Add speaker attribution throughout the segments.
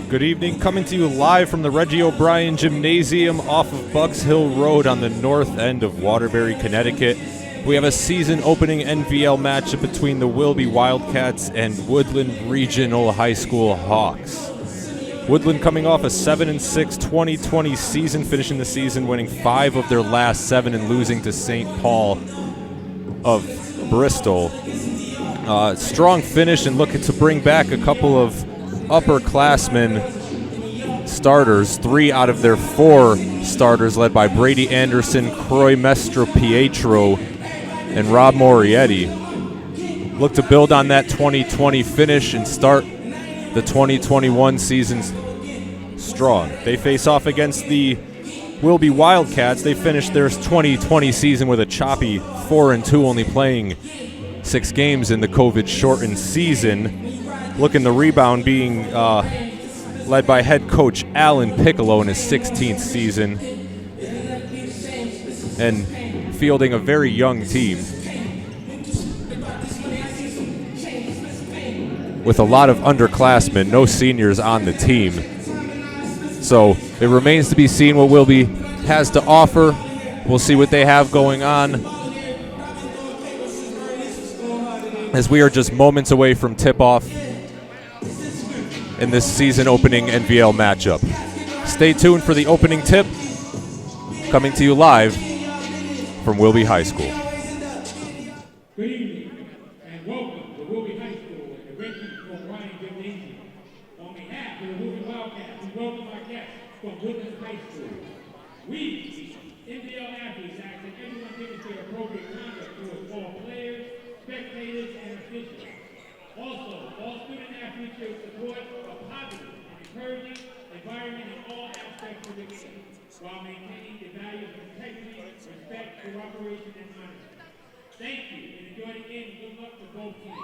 Speaker 1: Good evening, coming to you live from the Reggie O'Brien Gymnasium off of Bucks Hill Road on the north end of Waterbury, Connecticut. We have a season opening NVL matchup between the Wilby Wildcats and Woodland Regional High School Hawks. Woodland coming off a 7-6 2020 season, finishing the season winning 5 of their last 7 and losing to St. Paul of Bristol. Strong finish and looking to bring back a couple of upperclassmen starters. 3 out of their 4 starters, led by Brady Anderson, Croy Mestro Pietro, and Rob Morietti, look to build on that 2020 finish and start the 2021 season strong. They face off against the Wilby Wildcats. They finished their 2020 season with a choppy 4-2, only playing 6 games in the COVID-shortened season. Looking the rebound being led by head coach Alan Piccolo in his 16th season, and fielding a very young team with a lot of underclassmen, no seniors on the team. So it remains to be seen what Wilby has to offer. We'll see what they have going on, as we are just moments away from tip-off in this season opening NVL matchup. Stay tuned for the opening tip, coming to you live from Wilby High School.
Speaker 2: Good evening and welcome to Wilby High School at the Reggie O'Brien Gymnasium. On behalf of the Wilby Wildcats, we welcome our guests from Woodland High School. We, NVL athletes, ask that everyone demonstrate appropriate conduct towards all players, spectators, and officials. Also, all student athletes should support a positive and encouraging environment in all aspects of the game, while maintaining the values of integrity, respect, cooperation, and honesty. Thank you, and enjoy the game, and good luck to both teams.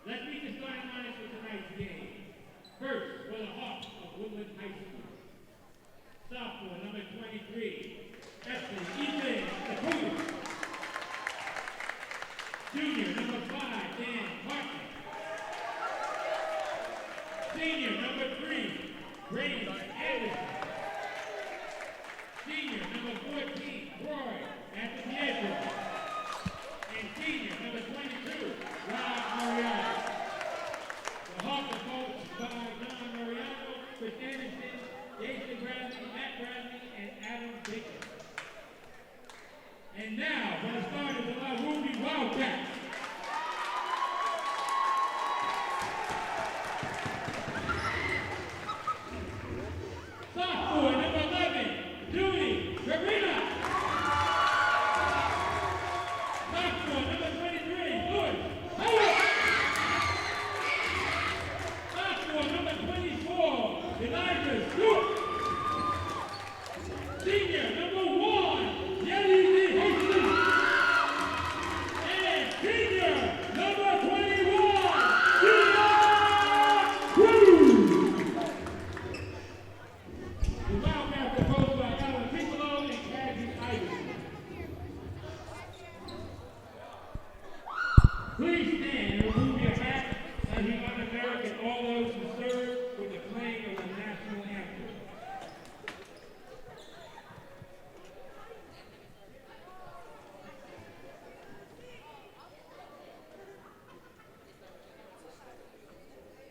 Speaker 2: Let's meet the starting lineup for tonight's game. First, for the Hawks of Woodland High School. Sophomore, number 23, Ethan Ethan Takuya. Junior, number 5, Dan Parker. Senior, number 3, Brady Anderson. Senior, number 14, Roy Pietro. And senior, number 22, Rob Moriarty. The Hawks are coached by Don Moriarty, Chris Anderson, Jason Bradley, Matt Bradley, and Adam Baker. And now, for the starters of our Wilby Wildcats. Sophomore, number 11, Julie Karina. Sophomore, number 23, Louis Howard. Sophomore, number 24, Elijah Stewart. Senior, number 1, Yeli Lee Hastings. And senior, number 21, Gina Cruz. The Wildcats are coached by Alan Piccolo and Cassie Iverson. Please stand and remove your hat as we honor America and all those who serve with the playing of the national anthem.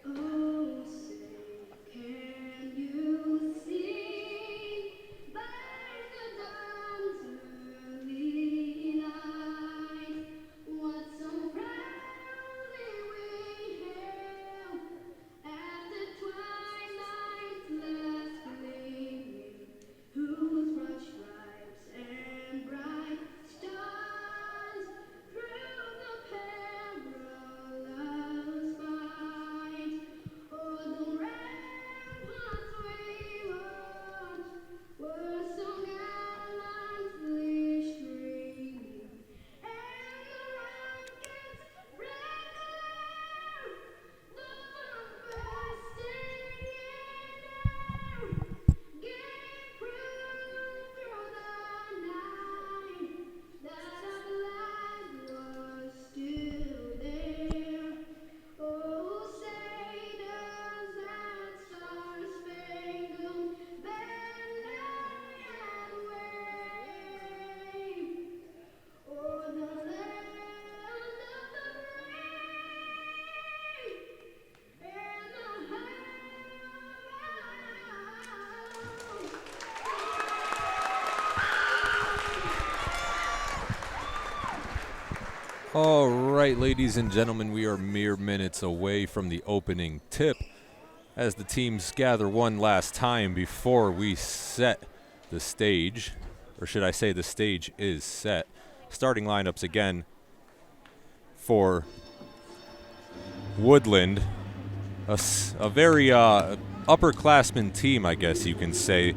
Speaker 3: Oh, say, can you see by the dawn's early light what so proudly we hailed
Speaker 1: All right, ladies and gentlemen, we are mere minutes away from the opening tip as the teams gather one last time before we set the stage, or should I say the stage is set. Starting lineups again for Woodland, a very upperclassman team, I guess you can say,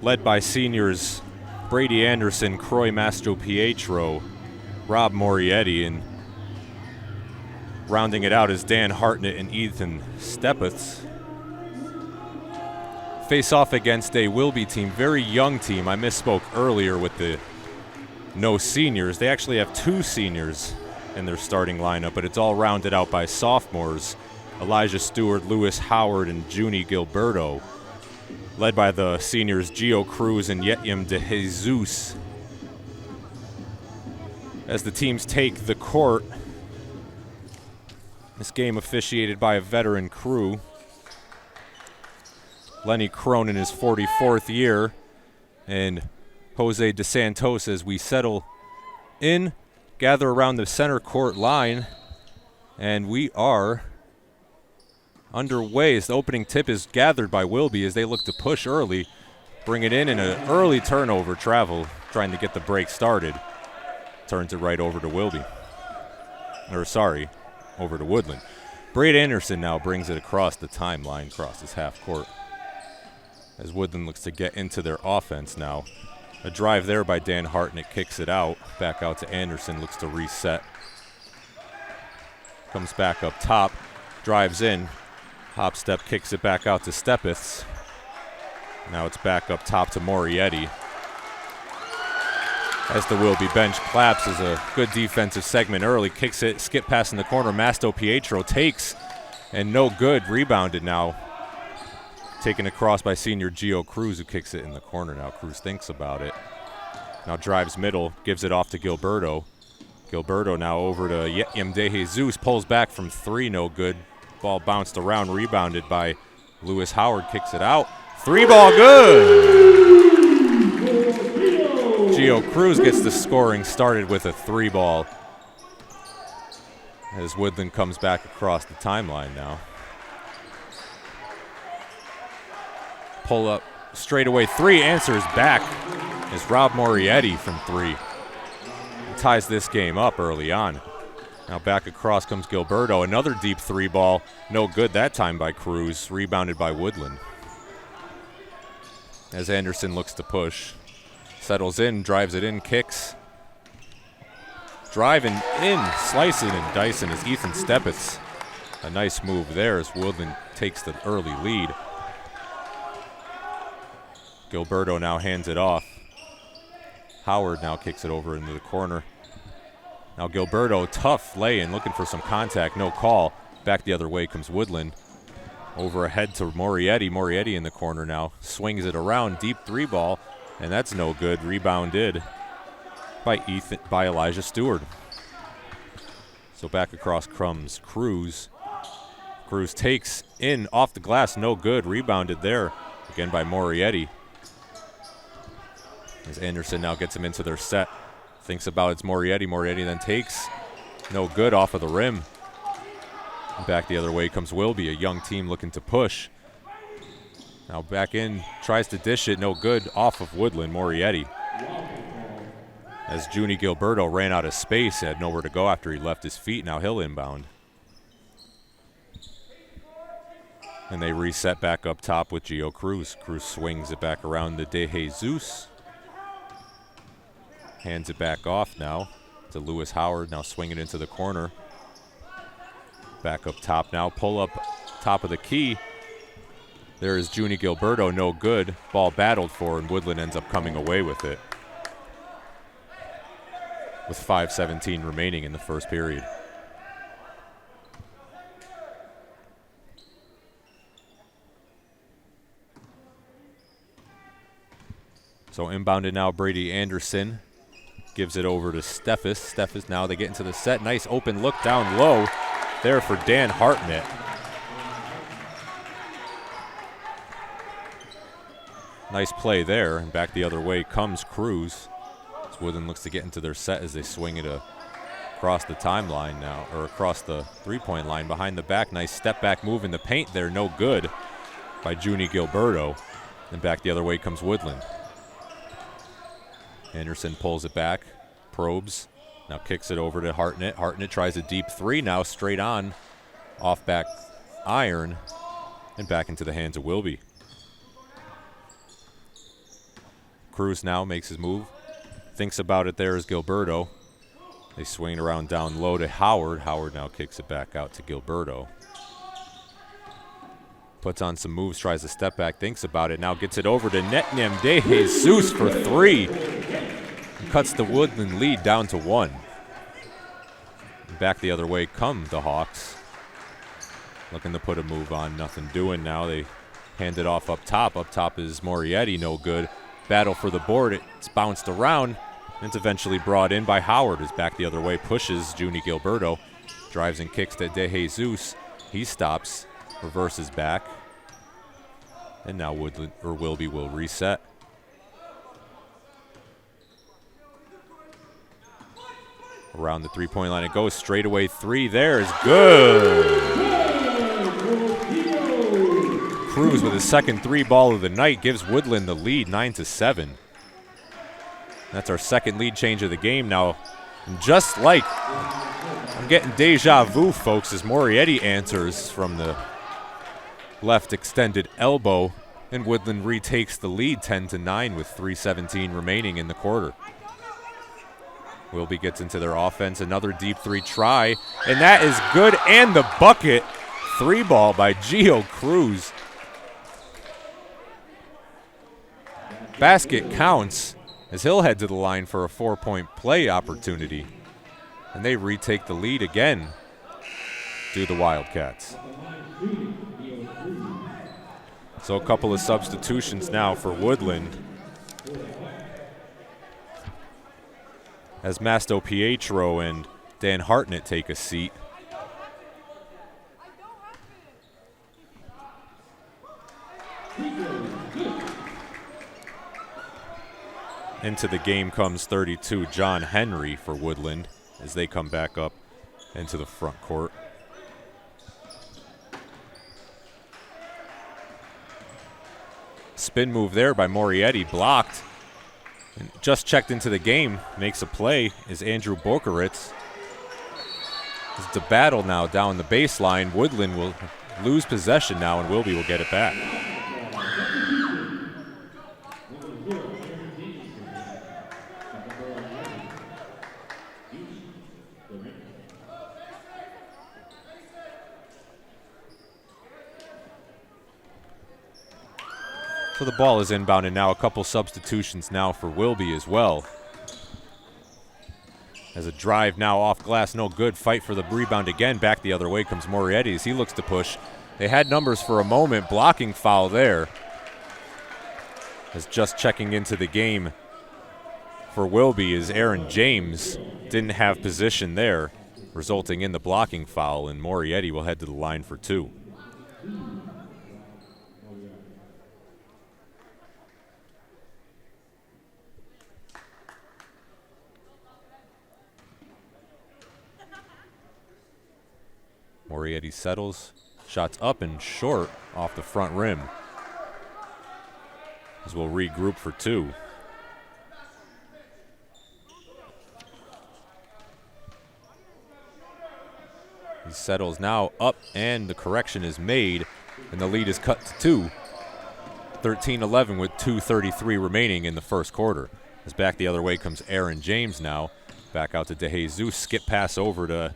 Speaker 1: led by seniors Brady Anderson, Croy Mastropietro, Rob Morietti, and rounding it out is Dan Hartnett and Ethan Stepeths. Face off against a Wilby team, very young team. I misspoke earlier with the no seniors. They actually have 2 seniors in their starting lineup, but it's all rounded out by sophomores, Elijah Stewart, Lewis Howard, and Junie Gilberto, led by the seniors Gio Cruz and Yetyem de Jesus. As the teams take the court, this game officiated by a veteran crew. Lenny Crone in his 44th year, and Jose DeSantos as we settle in, gather around the center court line, and we are underway as the opening tip is gathered by Wilby as they look to push early, bring it in an early turnover travel, trying to get the break started. Turns it right over to Wilby. Over to Woodland. Brady Anderson now brings it across the timeline, crosses half court. As Woodland looks to get into their offense now. A drive there by Dan Hartnett, kicks it out. Back out to Anderson, looks to reset. Comes back up top, drives in. Hop step, kicks it back out to Stepeths. Now it's back up top to Morietti. As the Wilby bench collapses, a good defensive segment early, kicks it, skip pass in the corner, Mastropietro takes, and no good, rebounded now. Taken across by senior Gio Cruz, who kicks it in the corner now. Cruz thinks about it. Now drives middle, gives it off to Gilberto. Gilberto now over to Yetyem de Jesus, pulls back from 3, no good. Ball bounced around, rebounded by Lewis Howard, kicks it out. 3 ball good! Gio Cruz gets the scoring started with a 3 ball as Woodland comes back across the timeline now. Pull up, straightaway 3, answers back is Rob Morietti from 3. He ties this game up early on. Now back across comes Gilberto, another deep 3 ball, no good that time by Cruz, rebounded by Woodland. As Anderson looks to push. Settles in, drives it in, kicks. Driving in, slicing and dicing is Ethan Stepeths. A nice move there as Woodland takes the early lead. Gilberto now hands it off. Howard now kicks it over into the corner. Now Gilberto, tough lay-in, looking for some contact, no call. Back the other way comes Woodland. Over ahead to Morietti. Morietti in the corner now. Swings it around, deep 3 ball. And that's no good. Rebounded by Elijah Stewart. So back across comes Cruz. Cruz takes in off the glass, no good. Rebounded there again by Morietti. As Anderson now gets him into their set. Thinks about it's Morietti. Morietti then takes. No good off of the rim. Back the other way comes Wilby, a young team looking to push. Now back in, tries to dish it, no good, off of Woodland, Morietti. As Junie Gilberto ran out of space, had nowhere to go after he left his feet, now he'll inbound. And they reset back up top with Gio Cruz. Cruz swings it back around to De Jesus. Hands it back off now to Lewis Howard, now swinging into the corner. Back up top now, pull up top of the key. There is Junie Gilberto, no good. Ball battled for, and Woodland ends up coming away with it. With 5:17 remaining in the first period. So inbounded now Brady Anderson. Gives it over to Stepeths. Stepeths now they get into the set. Nice open look down low there for Dan Hartnett. Nice play there, and back the other way comes Cruz. As Woodland looks to get into their set as they swing it across the timeline now, or across the three-point line. Behind the back, nice step-back move in the paint there, no good by Junie Gilberto. And back the other way comes Woodland. Anderson pulls it back, probes, now kicks it over to Hartnett. Hartnett tries a deep three, now straight on, off back iron, and back into the hands of Wilby. Cruz now makes his move, thinks about it there as Gilberto. They swing it around down low to Howard. Howard now kicks it back out to Gilberto. Puts on some moves, tries to step back, thinks about it, now gets it over to Netnem De Jesus for three. And cuts the Woodland lead down to 1. Back the other way come the Hawks. Looking to put a move on, nothing doing now. They hand it off up top. Up top is Morietti, no good. Battle for the board, it's bounced around. And it's eventually brought in by Howard as back the other way pushes Junie Gilberto. Drives and kicks to De Jesus. He stops, reverses back. And now Wilby will reset. Around the three-point line it goes. Straightaway three there is good. Cruz with his second three ball of the night gives Woodland the lead, 9-7. That's our second lead change of the game now. And just like, I'm getting deja vu, folks, as Morietti answers from the left extended elbow, and Woodland retakes the lead 10-9 with 3:17 remaining in the quarter. Wilby gets into their offense, another deep three try, and that is good, and the bucket. Three ball by Gio Cruz. Basket counts as he'll head to the line for a 4-point play opportunity. And they retake the lead again, do the Wildcats. So a couple of substitutions now for Woodland. As Masto Pietro and Dan Hartnett take a seat. Into the game comes 32 John Henry for Woodland as they come back up into the front court. Spin move there by Morietti, blocked. And just checked into the game, makes a play, is Andrew Bokeritz. It's a battle now down the baseline. Woodland will lose possession now, and Wilby will get it back. So the ball is inbound, and now a couple substitutions now for Wilby as well. As a drive now off glass, no good. Fight for the rebound again. Back the other way comes Morietti as he looks to push. They had numbers for a moment. Blocking foul there. As just checking into the game for Wilby is Aaron James. Didn't have position there, resulting in the blocking foul, and Morietti will head to the line for two. Morietti settles, shots up and short off the front rim. As we'll regroup for two. He settles now up, and the correction is made, and the lead is cut to two. 13-11 with 2:33 remaining in the first quarter. As back the other way comes Aaron James now. Back out to De Jesus, skip pass over to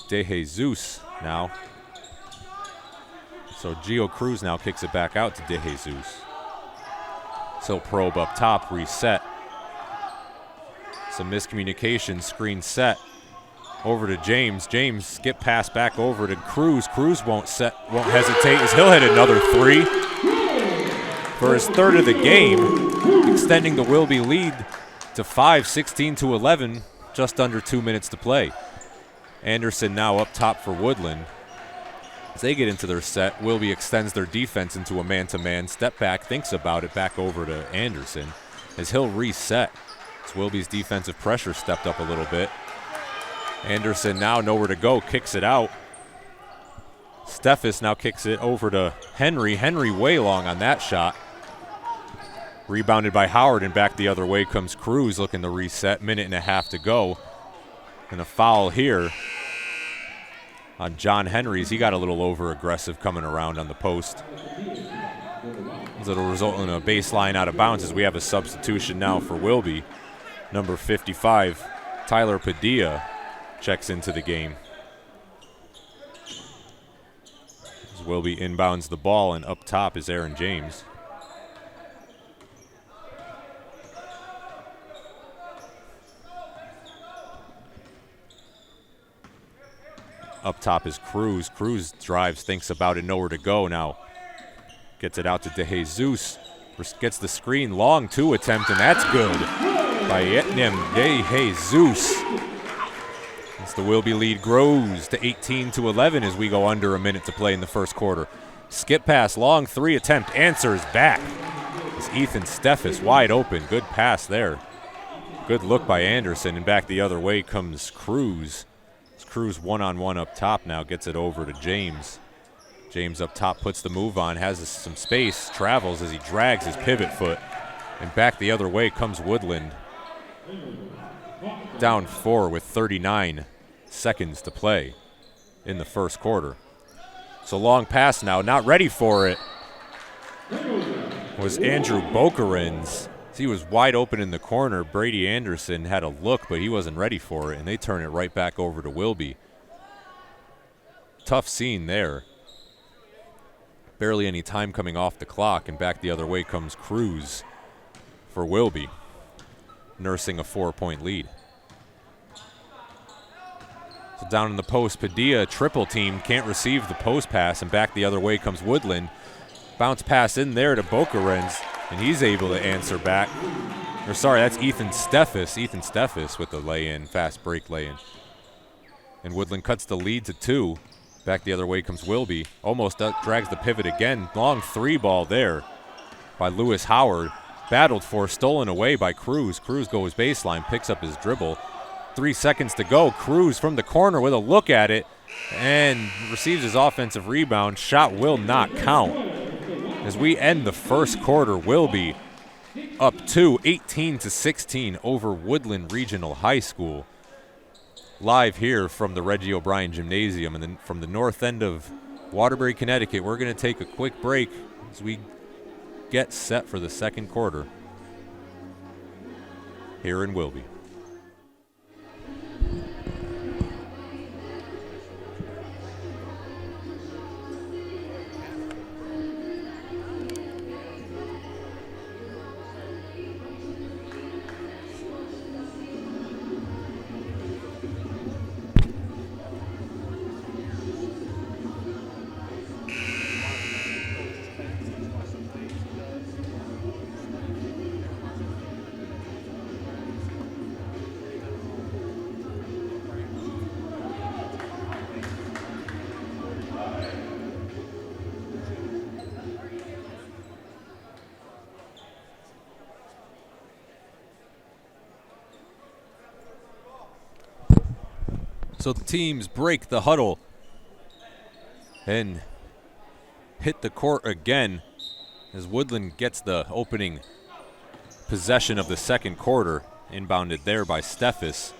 Speaker 1: De Jesus now. So Gio Cruz now kicks it back out to De Jesus. So probe up top, reset. Some miscommunication, screen set. Over to James. James skip pass back over to Cruz. Cruz won't hesitate as he'll hit another three for his third of the game, extending the Wilby lead to 5, 16-11, just under 2 minutes to play. Anderson now up top for Woodland. As they get into their set, Wilby extends their defense into a man-to-man. Step back, thinks about it, back over to Anderson. as he'll reset. As Wilby's defensive pressure stepped up a little bit. Anderson now nowhere to go, kicks it out. Steffes now kicks it over to Henry. Henry way long on that shot. Rebounded by Howard, and back the other way comes Cruz looking to reset. Minute and a half to go. And a foul here on John Henry's. He got a little over-aggressive coming around on the post. It'll result in a baseline out of bounds as we have a substitution now for Wilby. Number 55, Tyler Padilla, checks into the game. As Wilby inbounds the ball, and up top is Aaron James. Up top is Cruz. Cruz drives, thinks about it, nowhere to go now. Gets it out to DeJesus. Gets the screen, long two attempt, and that's good by Etnem DeJesus. As the Wilby lead grows to 18-11 as we go under a minute to play in the first quarter. Skip pass, long three attempt, answers back. It's Ethan Steffes wide open. Good pass there. Good look by Anderson, and back the other way comes Cruz. Cruz one-on-one up top now, gets it over to James. James up top puts the move on, has some space, travels as he drags his pivot foot. And back the other way comes Woodland. Down 4 with 39 seconds to play in the first quarter. So long pass now, not ready for it was Andrew Bokerins. He was wide open in the corner. Brady Anderson had a look, but he wasn't ready for it, and they turn it right back over to Wilby. Tough scene there. Barely any time coming off the clock, and back the other way comes Cruz for Wilby, nursing a 4-point lead. So down in the post, Padilla, triple team, can't receive the post pass, and back the other way comes Woodland. Bounce pass in there to Bokerins, and he's able to answer back. Or sorry, that's Ethan Steffes. Ethan Steffes with the lay-in, fast break lay-in. And Woodland cuts the lead to 2. Back the other way comes Wilby. Almost drags the pivot again. Long 3-ball there by Lewis Howard. Battled for, stolen away by Cruz. Cruz goes baseline, picks up his dribble. 3 seconds to go. Cruz from the corner with a look at it and receives his offensive rebound. Shot will not count. As we end the first quarter, Wilby up 2, 18-16 over Woodland Regional High School. Live here from the Reggie O'Brien Gymnasium and then from the north end of Waterbury, Connecticut. We're going to take a quick break as we get set for the second quarter here in Wilby. So the teams break the huddle and hit the court again as Woodland gets the opening possession of the second quarter. Inbounded there by Steffes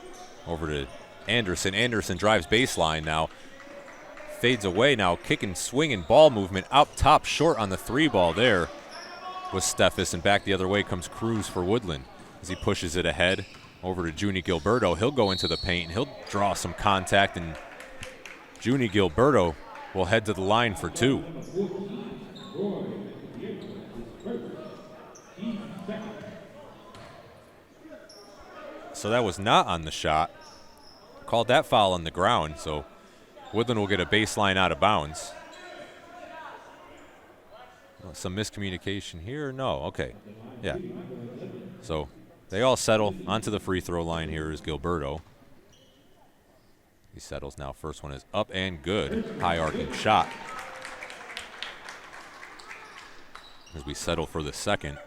Speaker 1: over to Anderson. Anderson drives baseline now. Fades away now. Kick and swing and ball movement up top short on the 3-ball there was Steffes, and back the other way comes Cruz for Woodland as he pushes it ahead. Over to Junie Gilberto. He'll go into the paint and he'll draw some contact, and Junie Gilberto will head to the line for 2. So that was not on the shot. Called that foul on the ground, so Woodland will get a baseline out of bounds. Some miscommunication here? No, okay. Yeah. So they all settle. Onto the free throw line here is Gilberto. He settles now. First one is up and good. High arcing shot. As we settle for the second.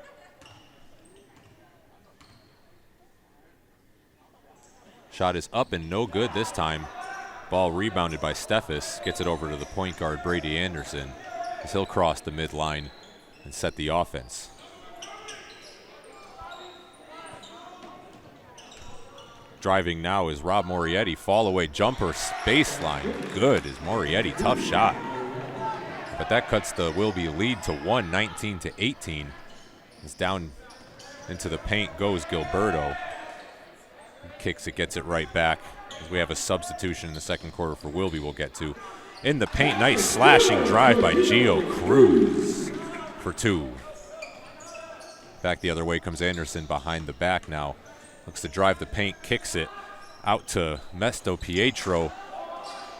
Speaker 1: Shot is up and no good this time. Ball rebounded by Steffes. Gets it over to the point guard, Brady Anderson, as he'll cross the midline and set the offense. Driving now is Rob Morietti. Fall away jumper, baseline. Good is Morietti. Tough shot. But that cuts the Wilby lead to 1, 19-18. As down into the paint goes Gilberto. Kicks it, gets it right back. As we have a substitution in the second quarter for Wilby we'll get to. In the paint, nice slashing drive by Gio Cruz for 2. Back the other way comes Anderson behind the back now. Looks to drive the paint, kicks it out to Mesto Pietro.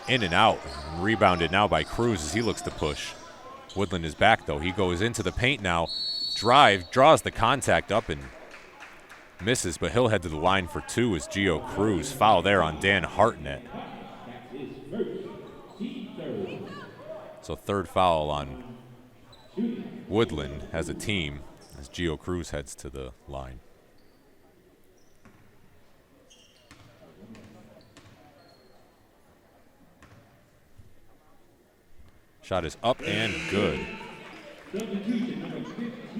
Speaker 1: In and out. Rebounded now by Cruz as he looks to push. Woodland is back though. He goes into the paint now. Drive, draws the contact up and misses, but he'll head to the line for 2 as Gio Cruz. Foul there on Dan Hartnett. So third foul on Woodland as a team as Gio Cruz heads to the line. Shot is up and good.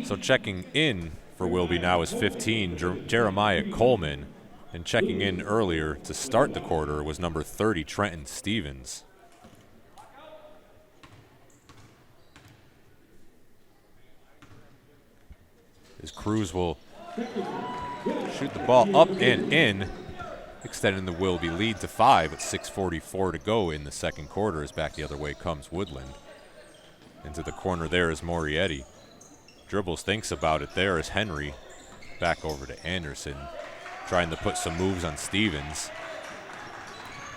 Speaker 1: So checking in for Wilby now is 15, Jeremiah Coleman. And checking in earlier to start the quarter was number 30, Trenton Stevens. As Cruz will shoot the ball up and in, extending the Wilby lead to 5 with 6:44 to go in the second quarter. As back the other way comes Woodland. Into the corner there is Morietti. Dribbles, thinks about it there is Henry. Back over to Anderson. Trying to put some moves on Stevens.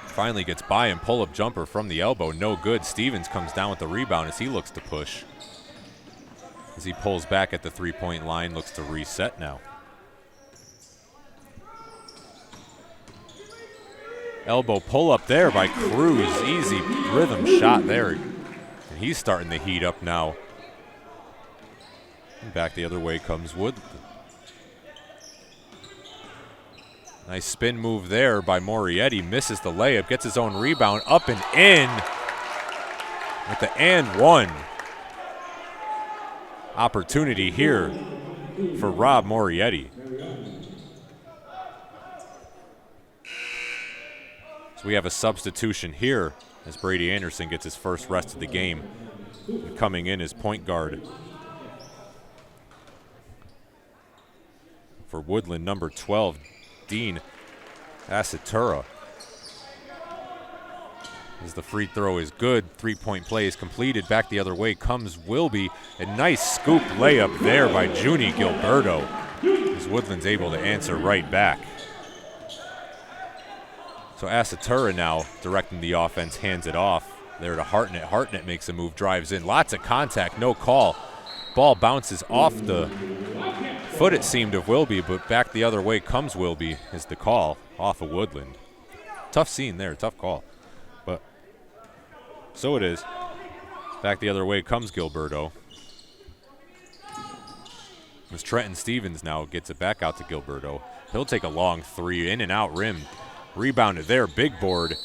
Speaker 1: Finally gets by him, pull-up jumper from the elbow, no good. Stevens comes down with the rebound as he looks to push. As he pulls back at the three-point line, looks to reset now. Elbow pull-up there by Cruz. Easy rhythm shot there. And he's starting to heat up now. And back the other way comes Woodland. Nice spin move there by Morietti. Misses the layup, gets his own rebound, up and in with the and one. Opportunity here for Rob Morietti. So we have a substitution here as Brady Anderson gets his first rest of the game. And coming in as point guard for Woodland, number 12, Dean Asatura. As the free throw is good, three-point play is completed. Back the other way comes Wilby. A nice scoop layup there by Junie Gilberto. As Woodland's able to answer right back. So Asatura now directing the offense, hands it off. There to Hartnett. Hartnett makes a move, drives in. Lots of contact, no call. Ball bounces off the foot, it seemed, of Wilby, but back the other way comes Wilby is the call off of Woodland. Tough scene there, tough call. But so it is. Back the other way comes Gilberto. As Trenton Stevens now gets it back out to Gilberto. He'll take a long three, in and out rim. Rebounded there, big board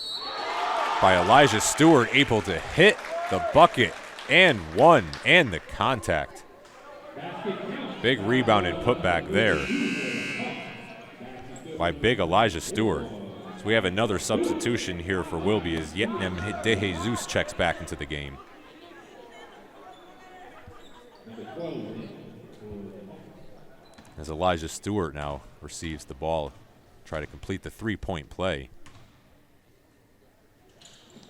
Speaker 1: by Elijah Stewart, able to hit the bucket and one, and the contact. Big rebound and putback there by big Elijah Stewart. So we have another substitution here for Wilby as Yetnem De Jesus checks back into the game. As Elijah Stewart now receives the ball, try to complete the three-point play.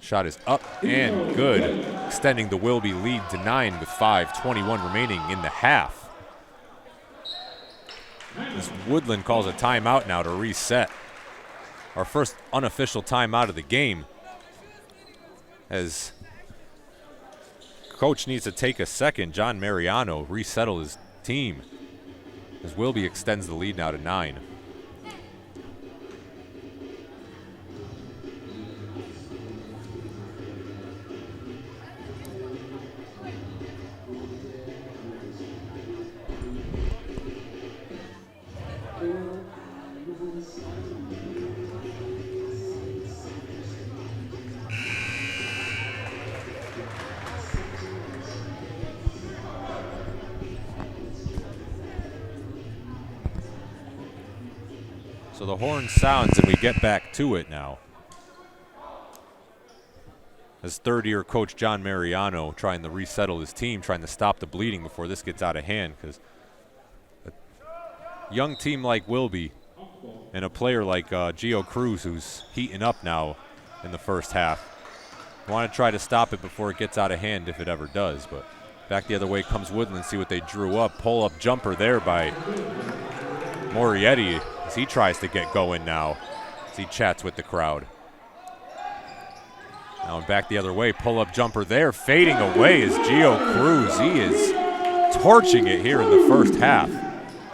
Speaker 1: Shot is up and good, extending the Wilby lead to 9 with 5:21 remaining in the half. As Woodland calls a timeout now to reset. Our first unofficial timeout of the game, as coach needs to take a second. John Mariano resettle his team as Wilby extends the lead now to 9. So the horn sounds and we get back to it now. As third-year coach John Mariano trying to resettle his team, trying to stop the bleeding before this gets out of hand, because a young team like Wilby and a player like Gio Cruz, who's heating up now in the first half, want to try to stop it before it gets out of hand if it ever does. But back the other way comes Woodland. See what they drew up. Pull-up jumper there by Morietti as he tries to get going now as he chats with the crowd. Now back the other way, pull-up jumper there, fading away is Gio Cruz. He is torching it here in the first half.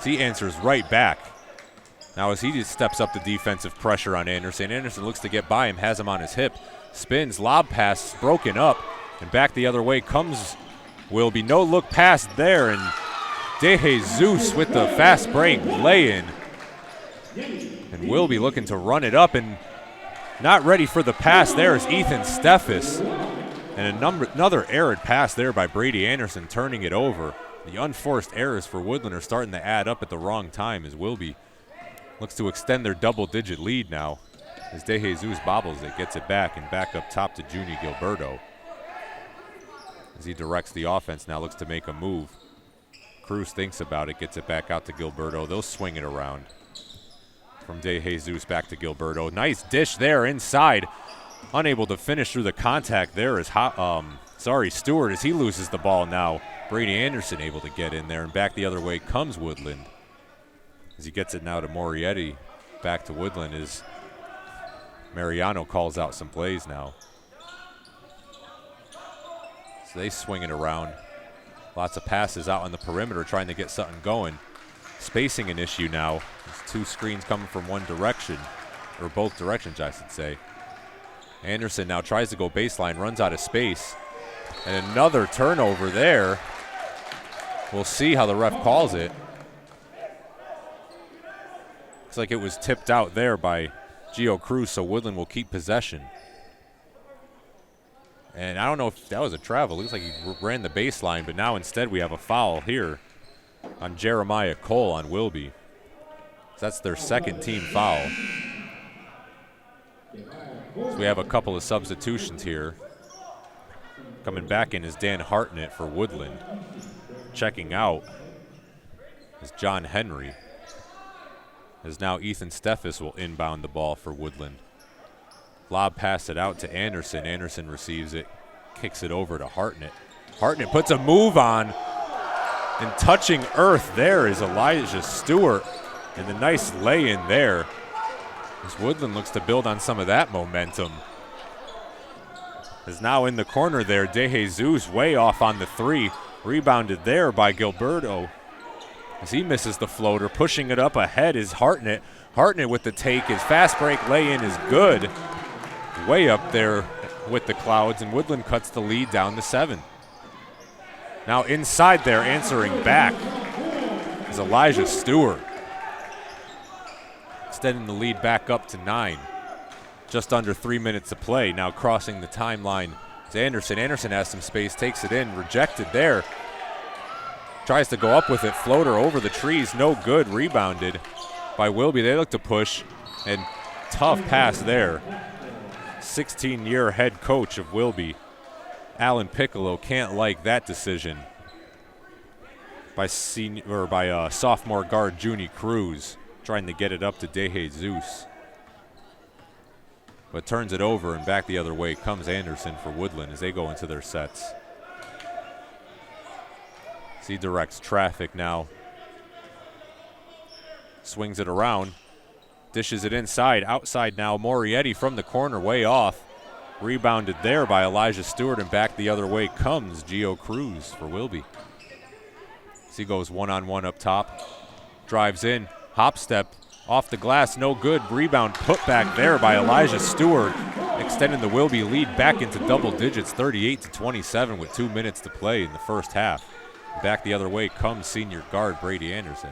Speaker 1: He answers right back. Now as he just steps up the defensive pressure on Anderson. Anderson looks to get by him, has him on his hip, spins, lob pass, broken up, and back the other way comes Wilby. No look pass there, and De Jesus with the fast break lay-in. And Wilby looking to run it up, and not ready for the pass there is Ethan Steffes. And another errant pass there by Brady Anderson, turning it over. The unforced errors for Woodland are starting to add up at the wrong time as Wilby looks to extend their double-digit lead now. As De Jesus bobbles it, gets it back, and back up top to Juni Gilberto. As he directs the offense now, looks to make a move. Cruz thinks about it, gets it back out to Gilberto. They'll swing it around. From De Jesus back to Gilberto. Nice dish there inside. Unable to finish through the contact there is Stewart as he loses the ball now. Brady Anderson able to get in there, and back the other way comes Woodland. As he gets it now to Morietti. Back to Woodland as Mariano calls out some plays now. So they swing it around. Lots of passes out on the perimeter trying to get something going. Spacing an issue now. There's two screens coming from one direction, or both directions, I should say. Anderson now tries to go baseline, runs out of space. And another turnover there. We'll see how the ref calls it. Looks like it was tipped out there by Gio Cruz, so Woodland will keep possession. And I don't know if that was a travel. It looks like he ran the baseline, but now instead we have a foul here on Jeremiah Cole on Wilby. So that's their second team foul. So we have a couple of substitutions here. Coming back in is Dan Hartnett for Woodland. Checking out is John Henry. As now Ethan Steffes will inbound the ball for Woodland. Lob pass it out to Anderson. Anderson receives it, kicks it over to Hartnett. Hartnett puts a move on, and touching earth there is Elijah Stewart. And the nice lay-in there. As Woodland looks to build on some of that momentum. Is now in the corner there. De Jesus way off on the three. Rebounded there by Gilberto. As he misses the floater, pushing it up ahead is Hartnett. Hartnett with the take. His fast break lay-in is good. Way up there with the clouds, and Woodland cuts the lead down to 7. Now inside there, answering back, is Elijah Stewart. Extending the lead back up to 9. Just under 3 minutes to play. Now crossing the timeline is Anderson. Anderson has some space, takes it in, rejected there. Tries to go up with it, floater over the trees, no good, rebounded by Wilby. They look to push, and tough pass there. 16-year head coach of Wilby, Alan Piccolo, can't like that decision by sophomore guard Juni Cruz, trying to get it up to De Jesus. But turns it over, and back the other way comes Anderson for Woodland as they go into their sets. He directs traffic now. Swings it around. Dishes it inside. Outside now, Morietti from the corner, way off. Rebounded there by Elijah Stewart, and back the other way comes Gio Cruz for Wilby. He goes one-on-one up top. Drives in. Hop step. Off the glass, no good. Rebound put back there by Elijah Stewart, extending the Wilby lead back into double digits, 38-27 with 2 minutes to play in the first half. Back the other way comes senior guard Brady Anderson.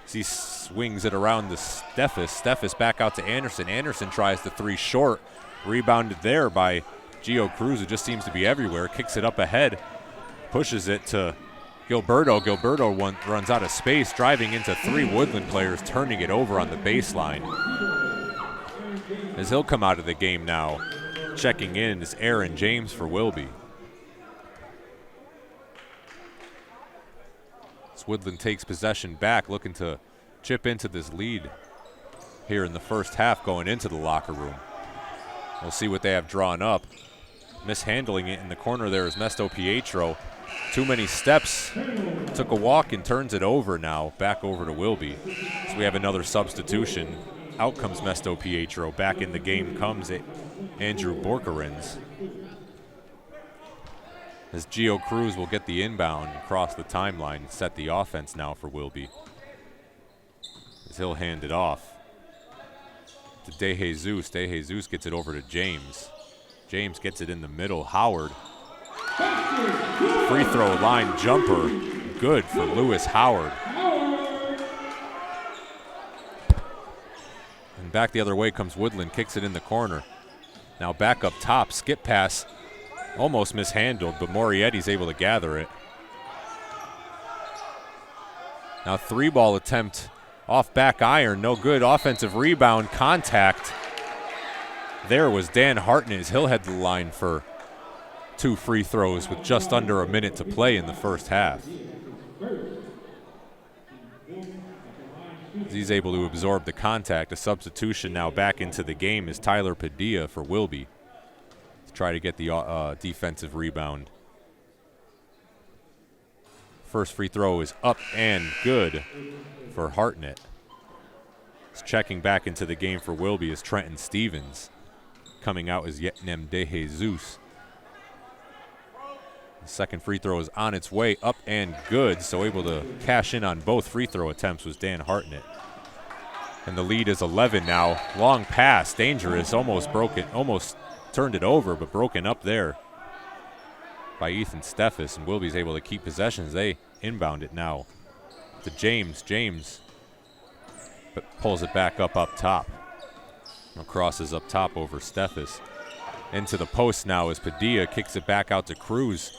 Speaker 1: He swings it around to Steffes. Steffes back out to Anderson. Anderson tries the three short. Rebounded there by Gio Cruz, who just seems to be everywhere. Kicks it up ahead. Pushes it to Gilberto runs out of space, driving into 3 Woodland players, turning it over on the baseline. As he'll come out of the game now, checking in is Aaron James for Wilby. As Woodland takes possession back, looking to chip into this lead here in the first half going into the locker room. We'll see what they have drawn up. Mishandling it in the corner there is Mesto Pietro. Too many steps, took a walk and turns it over now, back over to Wilby. So we have another substitution. Out comes Mesto Pietro. Back in the game comes Andrew Borkerins. As Gio Cruz will get the inbound across the timeline and set the offense now for Wilby. As he'll hand it off to De Jesus. De Jesus gets it over to James. James gets it in the middle. Howard. Free throw line jumper. Good for Lewis Howard. And back the other way comes Woodland. Kicks it in the corner. Now back up top. Skip pass. Almost mishandled, but Morietti's able to gather it. Now 3-ball attempt off back iron. No good. Offensive rebound. Contact. There was Dan Hartnett. He'll head to the line for 2 free throws with just under a minute to play in the first half. He's able to absorb the contact. A substitution now back into the game is Tyler Padilla for Wilby to try to get the defensive rebound. First free throw is up and good for Hartnett. Checking back into the game for Wilby is Trenton Stevens. Coming out is Yetnem De Jesus. The second free throw is on its way, up and good, so able to cash in on both free throw attempts was Dan Hartnett. And the lead is 11 now. Long pass, dangerous, almost broken, almost turned it over, but broken up there by Ethan Steffes, and Wilby's able to keep possession as they inbound it now to James. James but pulls it back up top. Crosses up top over Steffes. Into the post now as Padilla kicks it back out to Cruz.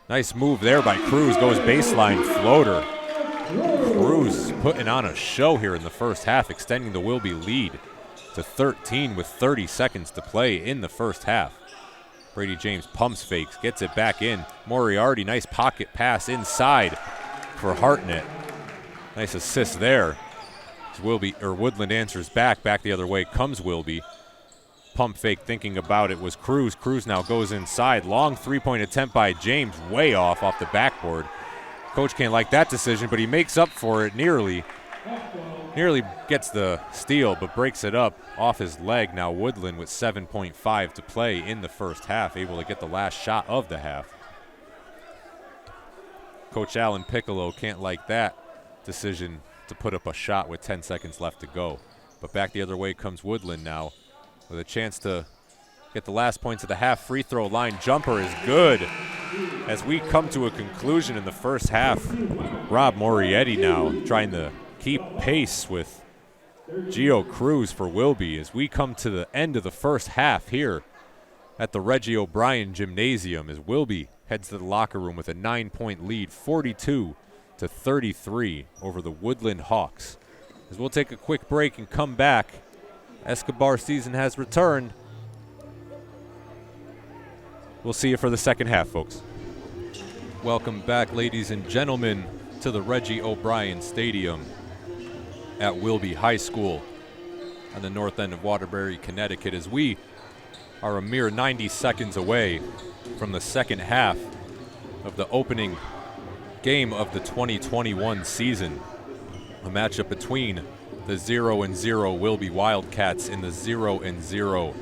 Speaker 1: Nice move there by Cruz, goes baseline floater. Cruz putting on a show here in the first half, extending the Wilby lead to 13 with 30 seconds to play in the first half. Brady James pumps fakes, gets it back in. Moriarty, nice pocket pass inside for Hartnett. Nice assist there. Woodland answers back the other way comes Wilby. Pump fake thinking about it was Cruz. Cruz now goes inside. Long 3-point attempt by James, way off the backboard. Coach can't like that decision, but he makes up for it nearly. Nearly gets the steal, but breaks it up off his leg. Now Woodland with 7.5 to play in the first half, able to get the last shot of the half. Coach Alan Piccolo can't like that decision to put up a shot with 10 seconds left to go. But back the other way comes Woodland now with a chance to get the last points of the half. Free throw line jumper is good. As we come to a conclusion in the first half, Rob Morietti now trying to keep pace with Gio Cruz for Wilby as we come to the end of the first half here at the Reggie O'Brien Gymnasium as Wilby heads to the locker room with a 9-point lead, 42-33 over the Woodland Hawks. As we'll take a quick break and come back, Escobar season has returned. We'll see you for the second half, folks. Welcome back, ladies and gentlemen, to the Reggie O'Brien Stadium at Wilby High School on the north end of Waterbury, Connecticut, as we are a mere 90 seconds away from the second half of the opening game of the 2021 season. A matchup between the 0-0 Wilby Wildcats and the 0-0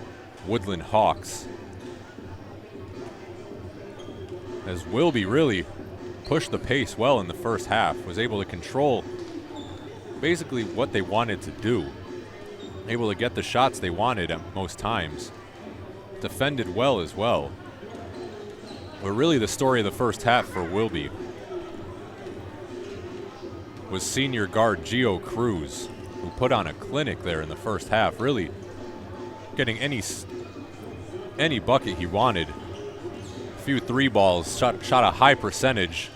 Speaker 1: Woodland Hawks. As Wilby really pushed the pace well in the first half, was able to control basically what they wanted to do, able to get the shots they wanted at most times, defended well as well. But really the story of the first half for Wilby was senior guard Gio Cruz, who put on a clinic there in the first half, really getting any bucket he wanted. A few 3 balls, shot a high percentage,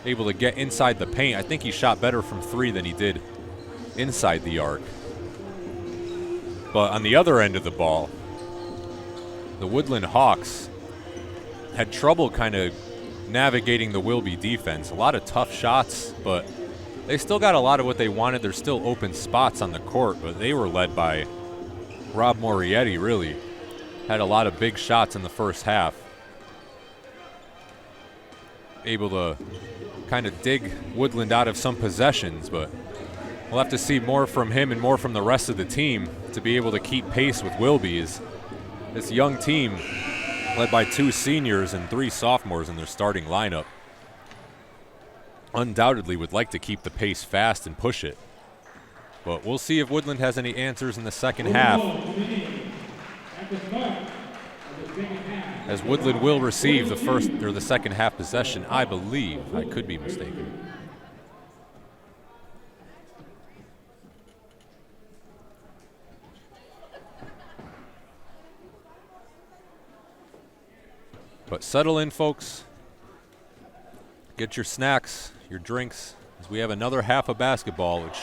Speaker 1: able to get inside the paint. I think he shot better from 3 than he did inside the arc. But on the other end of the ball, the Woodland Hawks had trouble kind of navigating the Wilby defense. A lot of tough shots, but they still got a lot of what they wanted. There's still open spots on the court, but they were led by Rob Morietti, really. Had a lot of big shots in the first half. Able to kind of dig Woodland out of some possessions, but we'll have to see more from him and more from the rest of the team to be able to keep pace with Wilby's. This young team, led by 2 seniors and 3 sophomores in their starting lineup, undoubtedly would like to keep the pace fast and push it. But we'll see if Woodland has any answers in the second half, as Woodland will receive the first or the second half possession, I believe. I could be mistaken. But settle in, folks. Get your snacks, your drinks, as we have another half of basketball, which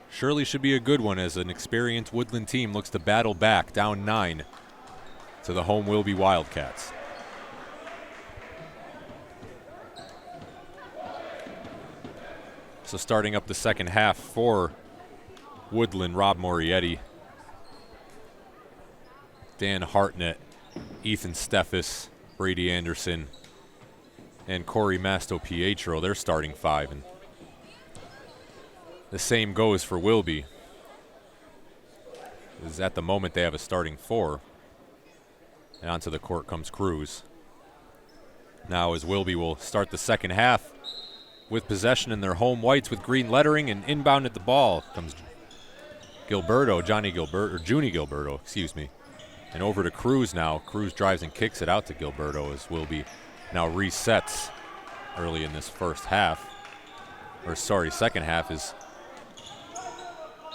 Speaker 1: surely should be a good one as an experienced Woodland team looks to battle back down 9 to the home Wilby Wildcats. So starting up the second half for Woodland, Rob Morietti, Dan Hartnett, Ethan Steffes, Brady Anderson, and Corey Masto-Pietro, their starting 5. And the same goes for Wilby, as at the moment they have a starting 4. And onto the court comes Cruz. Now as Wilby will start the second half with possession in their home whites with green lettering, and inbound at the ball comes Junie Gilberto, excuse me. And over to Cruz now. Cruz drives and kicks it out to Gilberto as Wilby now resets early in this second half. Is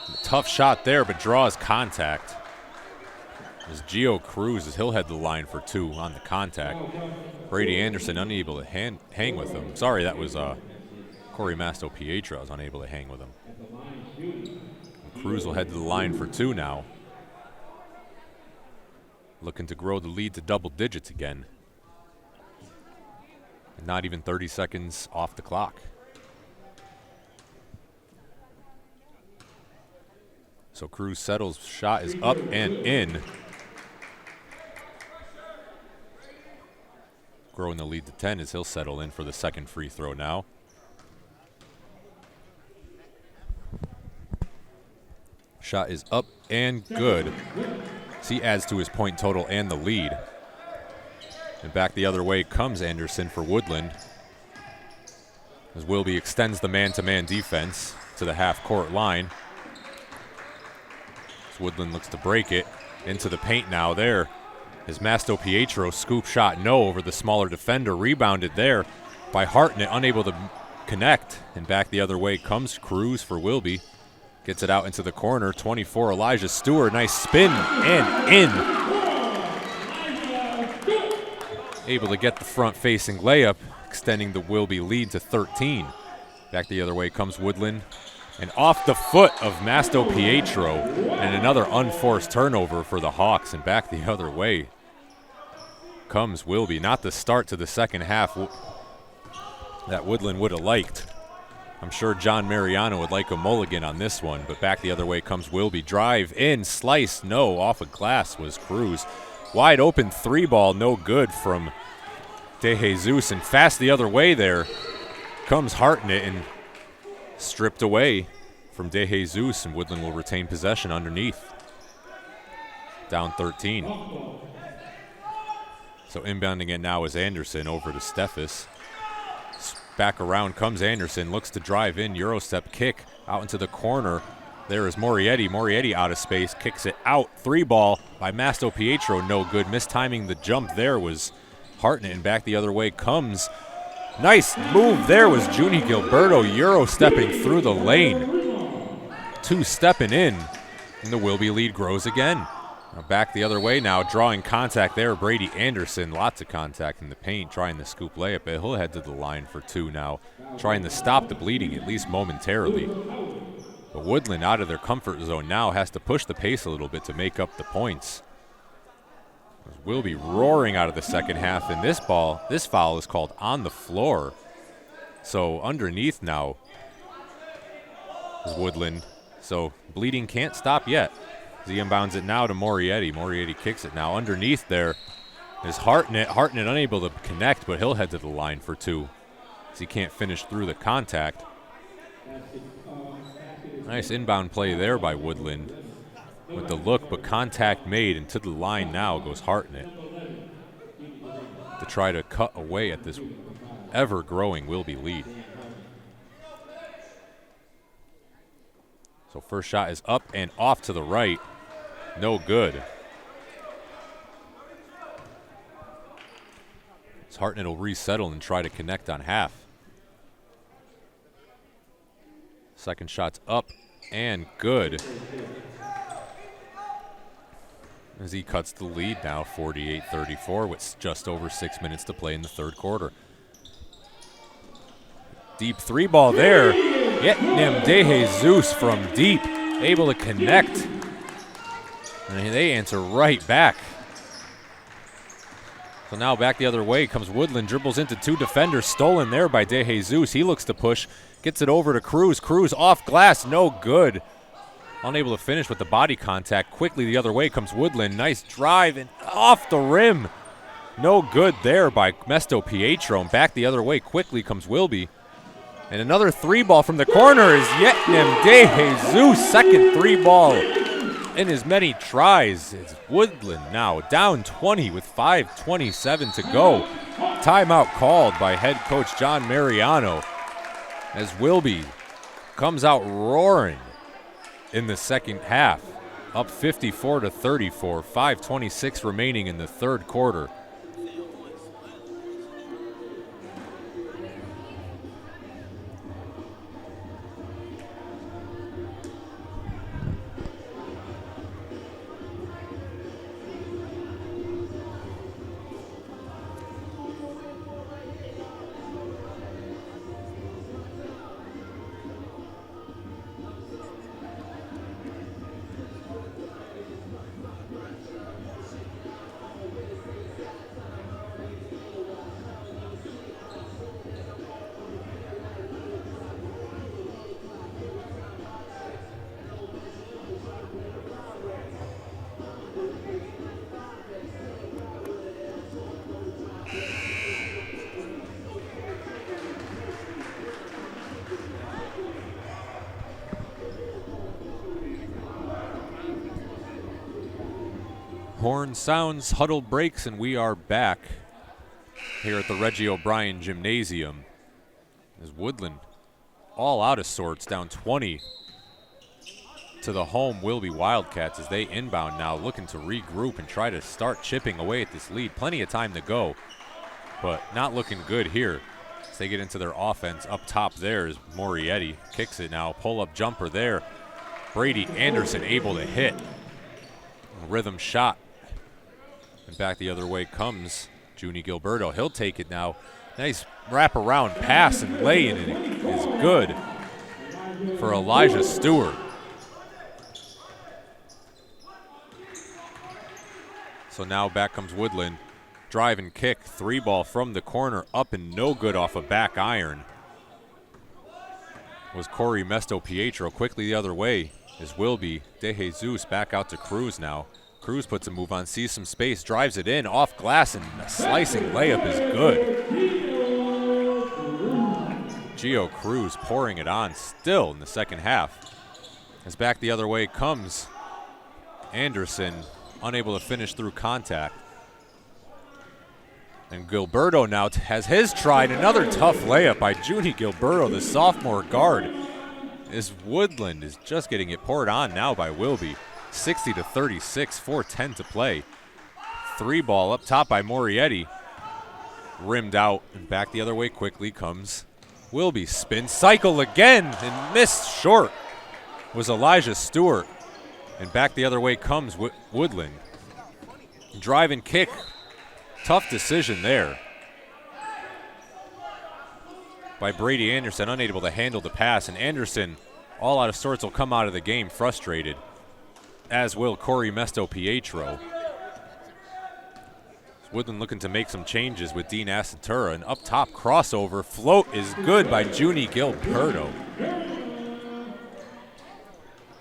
Speaker 1: a tough shot there, but draws contact. As Gio Cruz, as he'll head the line for 2 on the contact. Brady Anderson unable to hang with him. Sorry, that was Corey Masto-Pietro was unable to hang with him. And Cruz will head to the line for 2 now. Looking to grow the lead to double digits again. And not even 30 seconds off the clock. So Cruz settles, shot is up and in. Growing the lead to 10 as he'll settle in for the second free throw now. Shot is up and good. So he adds to his point total and the lead. And back the other way comes Anderson for Woodland, as Wilby extends the man-to-man defense to the half-court line. As Woodland looks to break it into the paint now there. As Masto-Pietro scoop shot no over the smaller defender, rebounded there by Hartnett, unable to connect. And back the other way comes Cruz for Wilby. Gets it out into the corner, 24, Elijah Stewart, nice spin and in. Able to get the front-facing layup, extending the Wilby lead to 13. Back the other way comes Woodland. And off the foot of Masto-Pietro, and another unforced turnover for the Hawks. And back the other way comes Wilby. Not the start to the second half that Woodland would have liked. I'm sure John Mariano would like a mulligan on this one, but back the other way comes Wilby. Drive in, slice, no. Off of glass was Cruz. Wide open 3-ball, no good from De Jesus. And fast the other way there comes Hartnett, and stripped away from De Jesus, and Woodland will retain possession underneath. Down 13. So inbounding it now is Anderson over to Steffes. Back around comes Anderson, looks to drive in, Eurostep kick out into the corner. There is Morietti. Morietti out of space, kicks it out. 3-ball by Masto-Pietro, no good. Mistiming the jump there was Hartnett, and back the other way comes. Nice move there was Junie Gilberto, Euro-stepping through the lane. 2-stepping in, and the Wilby lead grows again. Now back the other way now, drawing contact there. Brady Anderson, lots of contact in the paint, trying the scoop layup, but he'll head to the line for 2 now, trying to stop the bleeding at least momentarily. But Woodland out of their comfort zone now has to push the pace a little bit to make up the points. Wilby roaring out of the second half, and this foul is called on the floor. So underneath now is Woodland. So bleeding can't stop yet. He inbounds it now to Morietti. Morietti kicks it now. Underneath there is Hartnett. Hartnett unable to connect, but he'll head to the line for 2 as he can't finish through the contact. Nice inbound play there by Woodland with the look, but contact made, and to the line now goes Hartnett to try to cut away at this ever-growing Wilby lead. So first shot is up and off to the right. No good. As Hartnett will resettle and try to connect on half. Second shot's up and good. As he cuts the lead now, 48-34, with just over 6 minutes to play in the third quarter. Deep 3 ball there. Yetnem De Jesus from deep, able to connect. And they answer right back. So now back the other way comes Woodland, dribbles into 2 defenders, stolen there by De Jesus. He looks to push, gets it over to Cruz. Cruz off glass, no good. Unable to finish with the body contact. Quickly the other way comes Woodland. Nice drive and off the rim. No good there by Mesto Pietro. And back the other way quickly comes Wilby. And another 3 ball from the corner is Yetnem De Jesus. Second 3 ball in as many tries. It's Woodland now down 20 with 5:27 to go. Timeout called by head coach John Mariano as Wilby comes out roaring in the second half. Up 54-34, 5:26 remaining in the third quarter. Horn sounds, huddle breaks, and we are back here at the Reggie O'Brien Gymnasium. As Woodland all out of sorts, down 20 to the home Wilby Wildcats as they inbound now, looking to regroup and try to start chipping away at this lead. Plenty of time to go, but not looking good here as they get into their offense. Up top there is Morietti, kicks it now, pull-up jumper there. Brady Anderson able to hit. A rhythm shot. And back the other way comes Junie Gilberto. He'll take it now. Nice wraparound pass, and laying it is good for Elijah Stewart. So now back comes Woodland. Drive and kick, 3 ball from the corner, up and no good off a back iron. Was Corey Mesto Pietro. Quickly the other way is Wilby. De Jesus back out to Cruz now. Cruz puts a move on, sees some space, drives it in, off glass, and a slicing layup is good. Gio Cruz pouring it on still in the second half. As back the other way comes Anderson, unable to finish through contact. And Gilberto now has his try, and another tough layup by Junie Gilberto, the sophomore guard. As Woodland is just getting it poured on now by Wilby. 60-36, 4:10 to play. 3 ball up top by Morietti. Rimmed out, and back the other way quickly comes Wilby. Spin cycle again, and missed short was Elijah Stewart. And back the other way comes Woodland. Drive and kick. Tough decision there by Brady Anderson, unable to handle the pass. And Anderson, all out of sorts, will come out of the game frustrated, as will Corey Mesto-Pietro. Woodland looking to make some changes with Dean Asatura. An up-top crossover. Float is good by Junie Gilberto.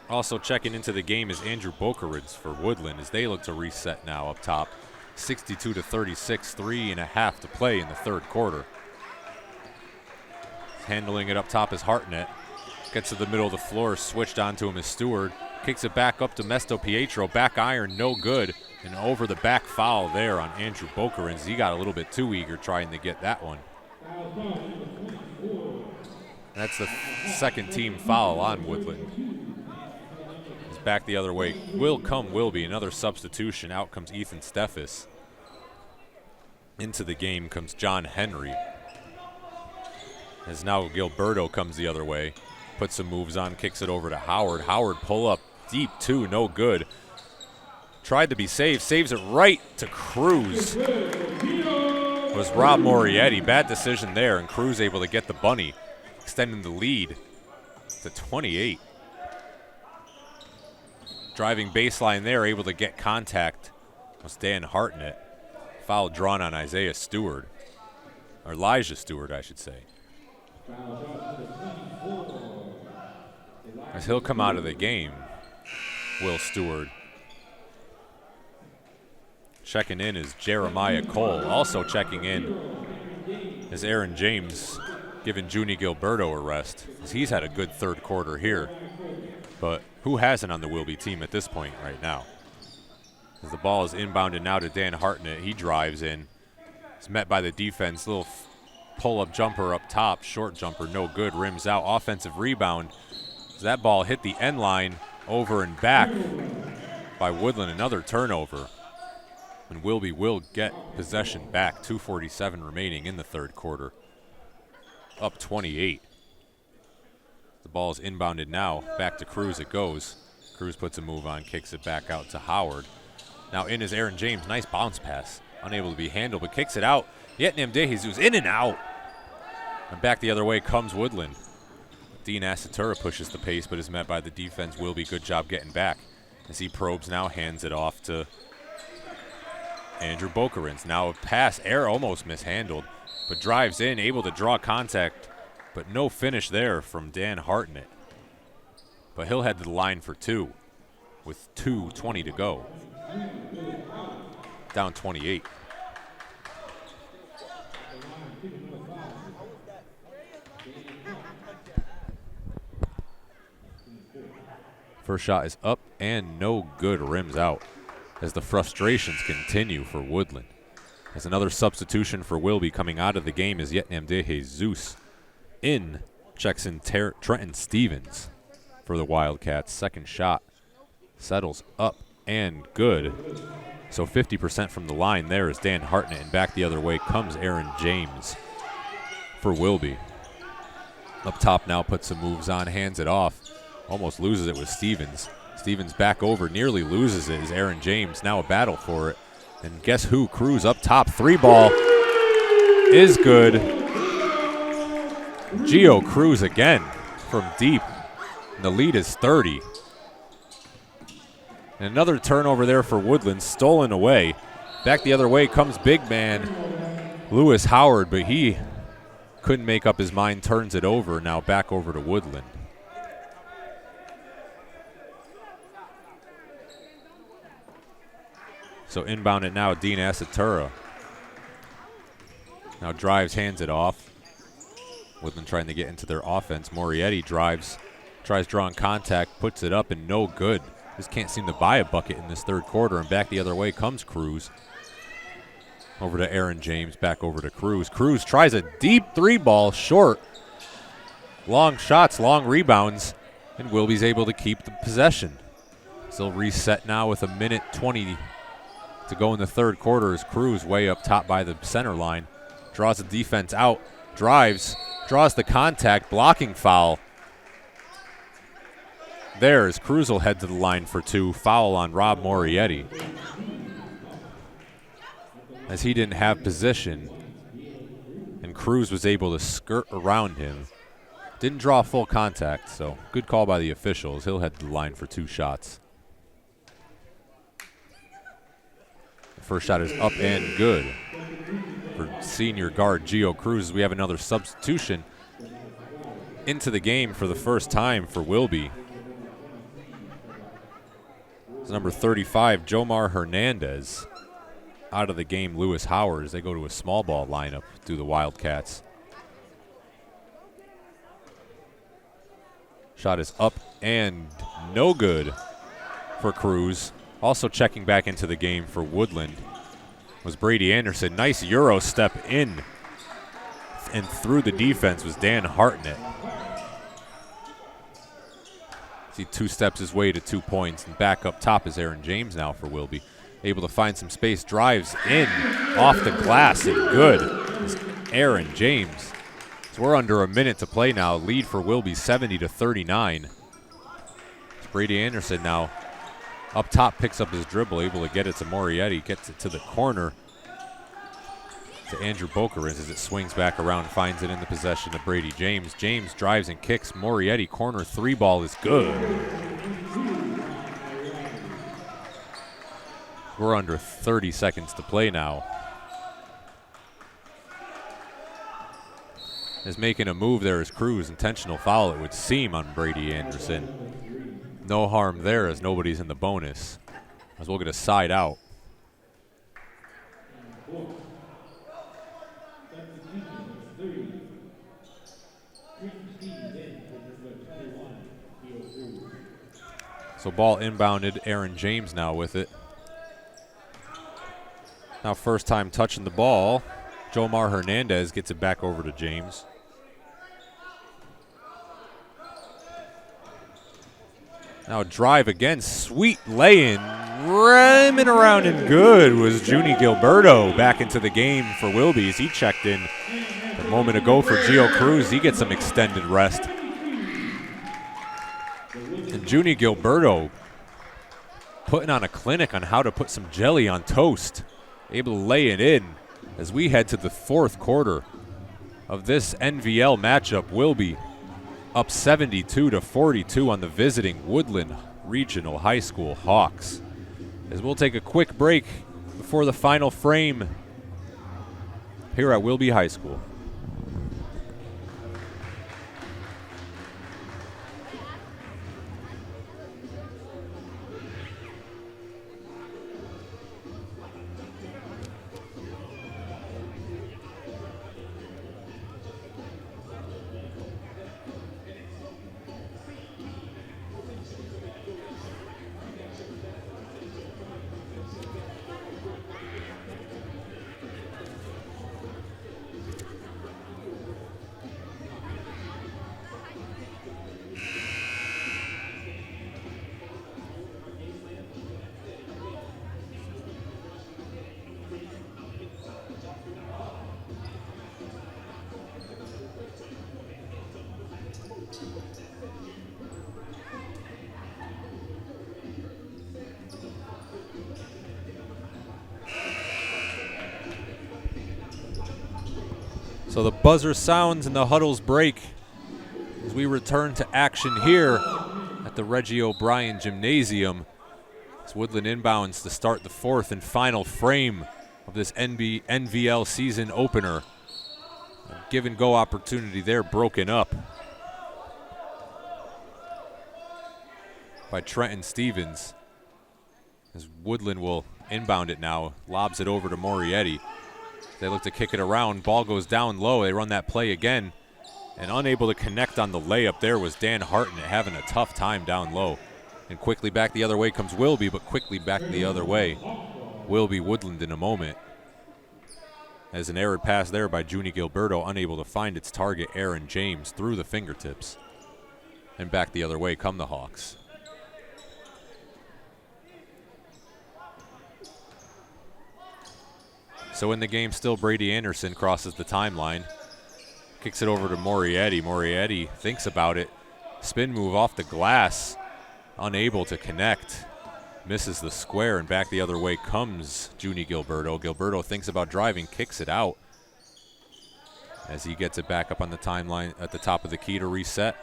Speaker 1: Also checking into the game is Andrew Bokeridz for Woodland as they look to reset now up top. 62-36, 3.5 to play in the third quarter. Handling it up top is Hartnett. Gets to the middle of the floor, switched onto him as Stewart. Kicks it back up to Mesto-Pietro. Back iron, no good. And over the back foul there on Andrew Bokeridz. He got a little bit too eager trying to get that one. That's the second team foul on Woodland. He's back the other way. Will come Wilby, another substitution. Out comes Ethan Steffes. Into the game comes John Henry. As now Gilberto comes the other way. Puts some moves on, kicks it over to Howard. Howard pull up deep two, no good. Tried to be saved, saves it right to Cruz. Was Rob Morietti. Bad decision there, and Cruz able to get the bunny, extending the lead to 28. Driving baseline there, able to get contact was Dan Hartnett. Foul drawn on Isaiah Stewart, or Elijah Stewart, I should say. As he'll come out of the game, Will Stewart. Checking in is Jeremiah Cole. Also checking in is Aaron James, giving Junie Gilberto a rest, as he's had a good third quarter here. But who hasn't on the Wilby team at this point right now? As the ball is inbounded now to Dan Hartnett. He drives in. He's met by the defense. Little pull-up jumper up top. Short jumper, no good. Rims out. Offensive rebound. As that ball hit the end line, over and back by Woodland. Another turnover. And Wilby will get possession back. 2:47 remaining in the third quarter. Up 28. The ball is inbounded now. Back to Cruz it goes. Cruz puts a move on, kicks it back out to Howard. Now in is Aaron James. Nice bounce pass. Unable to be handled, but kicks it out. Yetnem De Jesus in and out. And back the other way comes Woodland. Dean Asatura pushes the pace, but is met by the defense. Wilby, good job getting back. As he probes now, hands it off to Andrew Bokeridz. Now a pass, air almost mishandled, but drives in, able to draw contact, but no finish there from Dan Hartnett. But he'll head to the line for two with 2:20 to go. Down 28. First shot is up and no good, rims out. As the frustrations continue for Woodland. As another substitution for Wilby coming out of the game is Yetnem De Jesus. In checks in Trenton Stevens for the Wildcats. Second shot settles up and good. So 50% from the line there is Dan Hartnett, and back the other way comes Aaron James for Wilby. Up top now, puts some moves on, hands it off. Almost loses it with Stevens. Stevens back over, nearly loses it, is Aaron James. Now a battle for it. And guess who? Cruz up top. Three ball is good. Gio Cruz again from deep. And the lead is 30. And another turnover there for Woodland, stolen away. Back the other way comes big man Lewis Howard, but he couldn't make up his mind, turns it over. Now back over to Woodland. So inbound it now, Dean Asatura. Now drives, hands it off. Woodland trying to get into their offense. Morietti drives, tries drawing contact, puts it up, and no good. Just can't seem to buy a bucket in this third quarter, and back the other way comes Cruz. Over to Aaron James, back over to Cruz. Cruz tries a deep three ball, short. Long shots, long rebounds, and Wilby's able to keep the possession. Still reset now with 1:20 to go in the third quarter as Cruz way up top by the center line. Draws the defense out, drives, draws the contact, blocking foul. There is Cruz will head to the line for two. Foul on Rob Morietti. as he didn't have position, and Cruz was able to skirt around him. Didn't draw full contact, so good call by the officials. He'll head to the line for 2 shots. The first shot is up and good for senior guard Gio Cruz. We have another substitution into the game for the first time for Wilby. It's number 35, Jomar Hernandez. Out of the game, Lewis Howard, as they go to a small ball lineup through the Wildcats. Shot is up and no good for Cruz. Also checking back into the game for Woodland was Brady Anderson. Nice Euro step in and through the defense was Dan Hartnett. He 2-steps his way to 2 points, and back up top is Aaron James now for Wilby. Able to find some space, drives in off the glass, and good is Aaron James. So we're under a minute to play now. Lead for Wilby 70-39. Brady Anderson now up top, picks up his dribble, able to get it to Morietti, gets it to the corner to Andrew Bokerins as it swings back around, finds it in the possession of Brady James. James drives and kicks. Morietti corner 3 ball is good. We're under 30 seconds to play now. Is making a move there as Cruz. Intentional foul, it would seem, on Brady Anderson. No harm there as nobody's in the bonus. As we'll get a side out. So ball inbounded, Aaron James now with it. Now first time touching the ball. Jomar Hernandez gets it back over to James. Now a drive again, sweet lay-in, ramming around and good was Junie Gilberto back into the game for Wilby as he checked in a moment ago for Gio Cruz. He gets some extended rest. And Junie Gilberto putting on a clinic on how to put some jelly on toast. Able to lay it in as we head to the 4th quarter of this NVL matchup. Wilby up 72-42 on the visiting Woodland Regional High School Hawks. As we'll take a quick break before the final frame here at Wilby High School. So the buzzer sounds and the huddles break as we return to action here at the Reggie O'Brien Gymnasium. As Woodland inbounds to start the 4th and final frame of this NVL season opener. A give and go opportunity there broken up by Trenton Stevens. As Woodland will inbound it now, lobs it over to Morietti. They look to kick it around. Ball goes down low. They run that play again. And unable to connect on the layup there was Dan Hartnett having a tough time down low. And quickly back the other way comes Wilby, but quickly back the other way. Wilby Woodland in a moment. As an error pass there by Junie Gilberto, unable to find its target, Aaron James, through the fingertips. And back the other way come the Hawks. So in the game still, Brady Anderson crosses the timeline. Kicks it over to Morietti. Morietti thinks about it. Spin move off the glass. Unable to connect. misses the square, and back the other way comes Junie Gilberto. Gilberto thinks about driving, kicks it out as he gets it back up on the timeline at the top of the key to reset.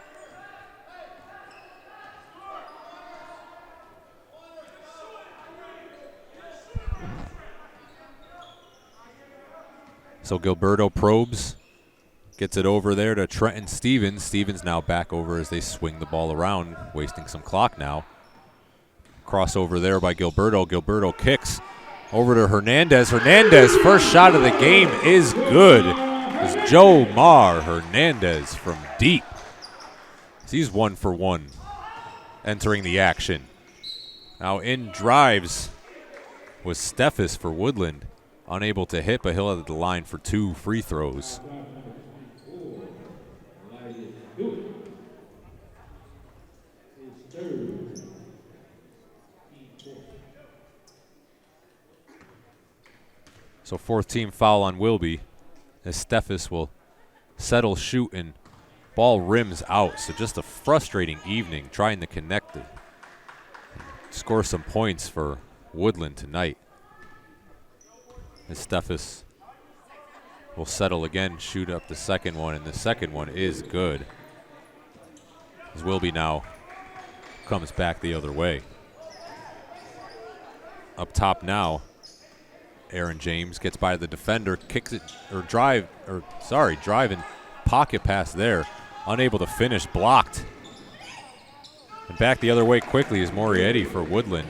Speaker 1: So Gilberto probes, gets it over there to Trenton Stevens. Stevens now back over as they swing the ball around, wasting some clock now. Crossover there by Gilberto. Gilberto kicks over to Hernandez. Hernandez, first shot of the game is good. It's Joe Mar Hernandez from deep. He's 1 for 1 entering the action. Now in drives was Steffes for Woodland. Unable to hit, but he'll have the line for 2 free throws. So 4th team foul on Wilby as Steffes will settle shooting. Ball rims out, so just a frustrating evening trying to connect it. Score some points for Woodland tonight. As Steffes will settle again, shoot up the second one, and the second one is good. As Wilby now comes back the other way. Up top now, Aaron James gets by the defender, kicks it, drive and pocket pass there. Unable to finish, blocked. And back the other way quickly is Morietti for Woodland.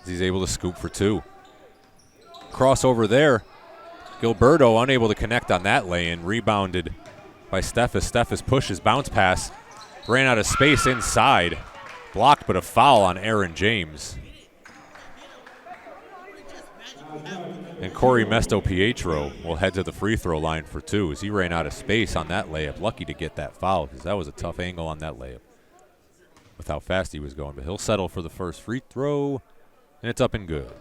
Speaker 1: He's able to scoop for 2. Crossover there. Gilberto unable to connect on that lay-in. Rebounded by Steffes. Steffes pushes, bounce pass. Ran out of space inside. Blocked, but a foul on Aaron James. And Corey Mesto Pietro will head to the free throw line for 2 as he ran out of space on that layup. Lucky to get that foul because that was a tough angle on that layup with how fast he was going. But he'll settle for the first free throw. And it's up and good.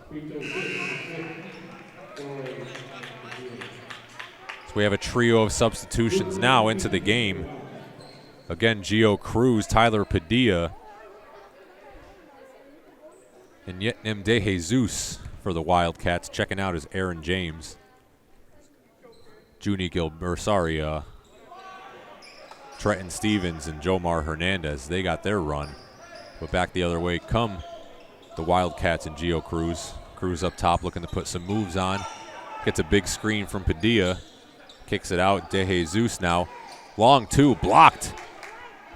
Speaker 1: So we have a trio of substitutions now into the game. Again, Gio Cruz, Tyler Padilla, and Yetnem De Jesus for the Wildcats. Checking out is Aaron James. Trenton Stevens and Jomar Hernandez, they got their run. But back the other way come the Wildcats and Gio Cruz. Cruz up top looking to put some moves on. Gets a big screen from Padilla. Kicks it out. De Jesus now. Long 2, blocked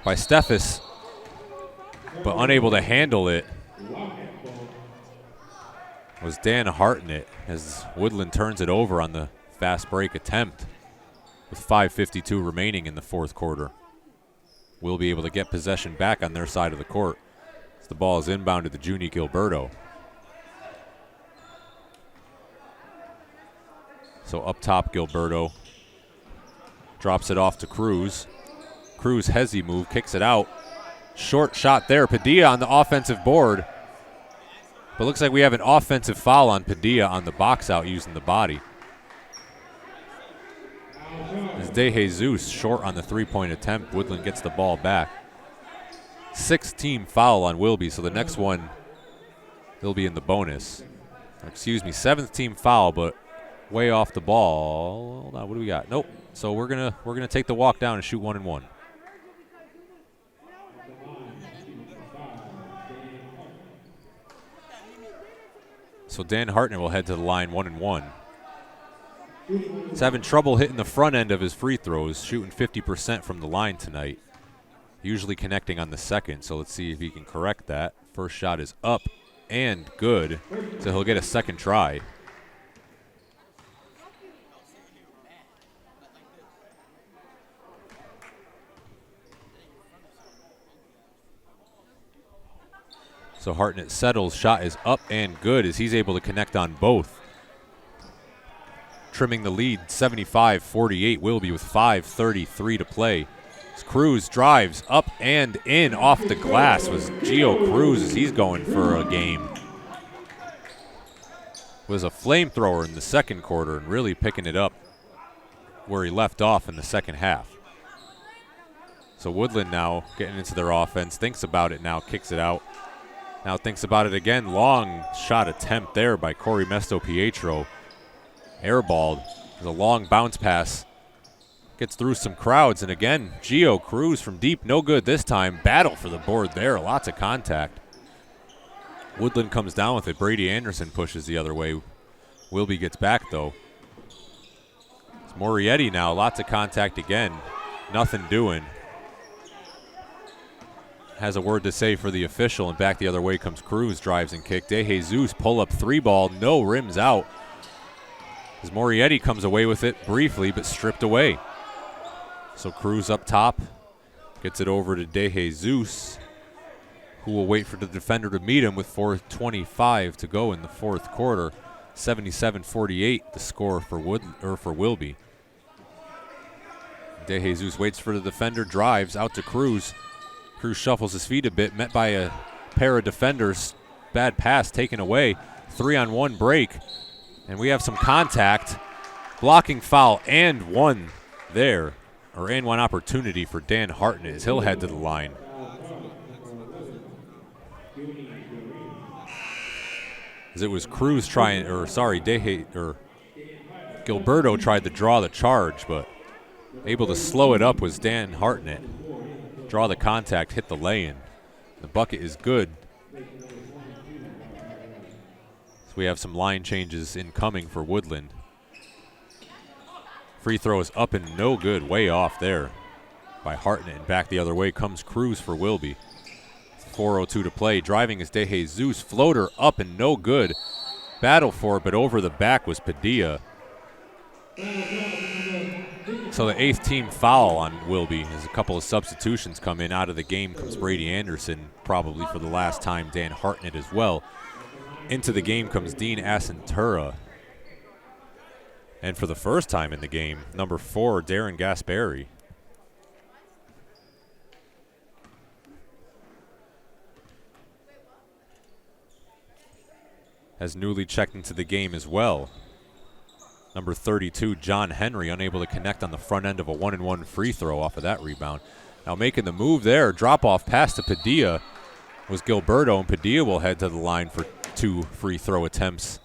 Speaker 1: by Steffes, but unable to handle it was Dan Hartnett as Woodland turns it over on the fast break attempt with 5:52 remaining in the 4th quarter. We'll be able to get possession back on their side of the court. The ball is inbounded to Junie Gilberto. So up top, Gilberto drops it off to Cruz. Cruz hezzy move, kicks it out. Short shot there. Padilla on the offensive board. But looks like we have an offensive foul on Padilla on the box out using the body. As De Jesus short on the 3-point attempt, Woodland gets the ball back. 6th team foul on Wilby, so the next one he'll be in the bonus. Excuse me, 7th team foul, but way off the ball. Hold on, what do we got? Nope. So we're gonna take the walk down and shoot 1 and 1. So Dan Hartnett will head to the line 1 and 1. He's having trouble hitting the front end of his free throws, shooting 50% from the line tonight. Usually connecting on the second, so let's see if he can correct that. First shot is up and good, so he'll get a second try. So Hartnett settles, shot is up and good as he's able to connect on both. Trimming the lead, 75-48, Wilby with 5:33 to play. Cruz drives up and in off the glass was Gio Cruz as he's going for a game. Was a flamethrower in the 2nd quarter and really picking it up where he left off in the 2nd half. So Woodland now getting into their offense, thinks about it now, kicks it out. Now thinks about it again. Long shot attempt there by Corey Mesto-Pietro. Airballed. There's a long bounce pass. Gets through some crowds, and again, Gio Cruz from deep, no good this time. Battle for the board there, lots of contact. Woodland comes down with it. Brady Anderson pushes the other way. Wilby gets back, though. It's Morietti now, lots of contact again. Nothing doing. Has a word to say for the official, and back the other way comes Cruz, drives and kick. De Jesus pull-up 3-ball, no rims out. As Morietti comes away with it briefly, but stripped away. So Cruz up top, gets it over to De Jesus, who will wait for the defender to meet him with 4:25 to go in the fourth quarter. 77-48 the score for Wilby. De Jesus waits for the defender, drives out to Cruz. Cruz shuffles his feet a bit, met by a pair of defenders. Bad pass taken away. 3-on-1 break. And we have some contact. Blocking foul and one there, or and one opportunity for Dan Hartnett as he'll head to the line. As it was Cruz trying, Gilberto tried to draw the charge, but able to slow it up was Dan Hartnett. Draw the contact, hit the lay-in. The bucket is good. So we have some line changes incoming for Woodland. Free throw is up and no good, way off there by Hartnett, and back the other way comes Cruz for Wilby. 4:02 to play. Driving is De Jesus. Floater up and no good. Battle for it, but over the back was Padilla. So the 8th team foul on Wilby as a couple of substitutions come in. Out of the game comes Brady Anderson, probably for the last time. Dan Hartnett as well. Into the game comes Dean Acentura. And for the first time in the game, number 4, Darren Gasperi. Has newly checked into the game as well. Number 32, John Henry, unable to connect on the front end of a 1-and-1 free throw off of that rebound. Now making the move there, drop-off pass to Padilla was Gilberto, and Padilla will head to the line for 2 free throw attempts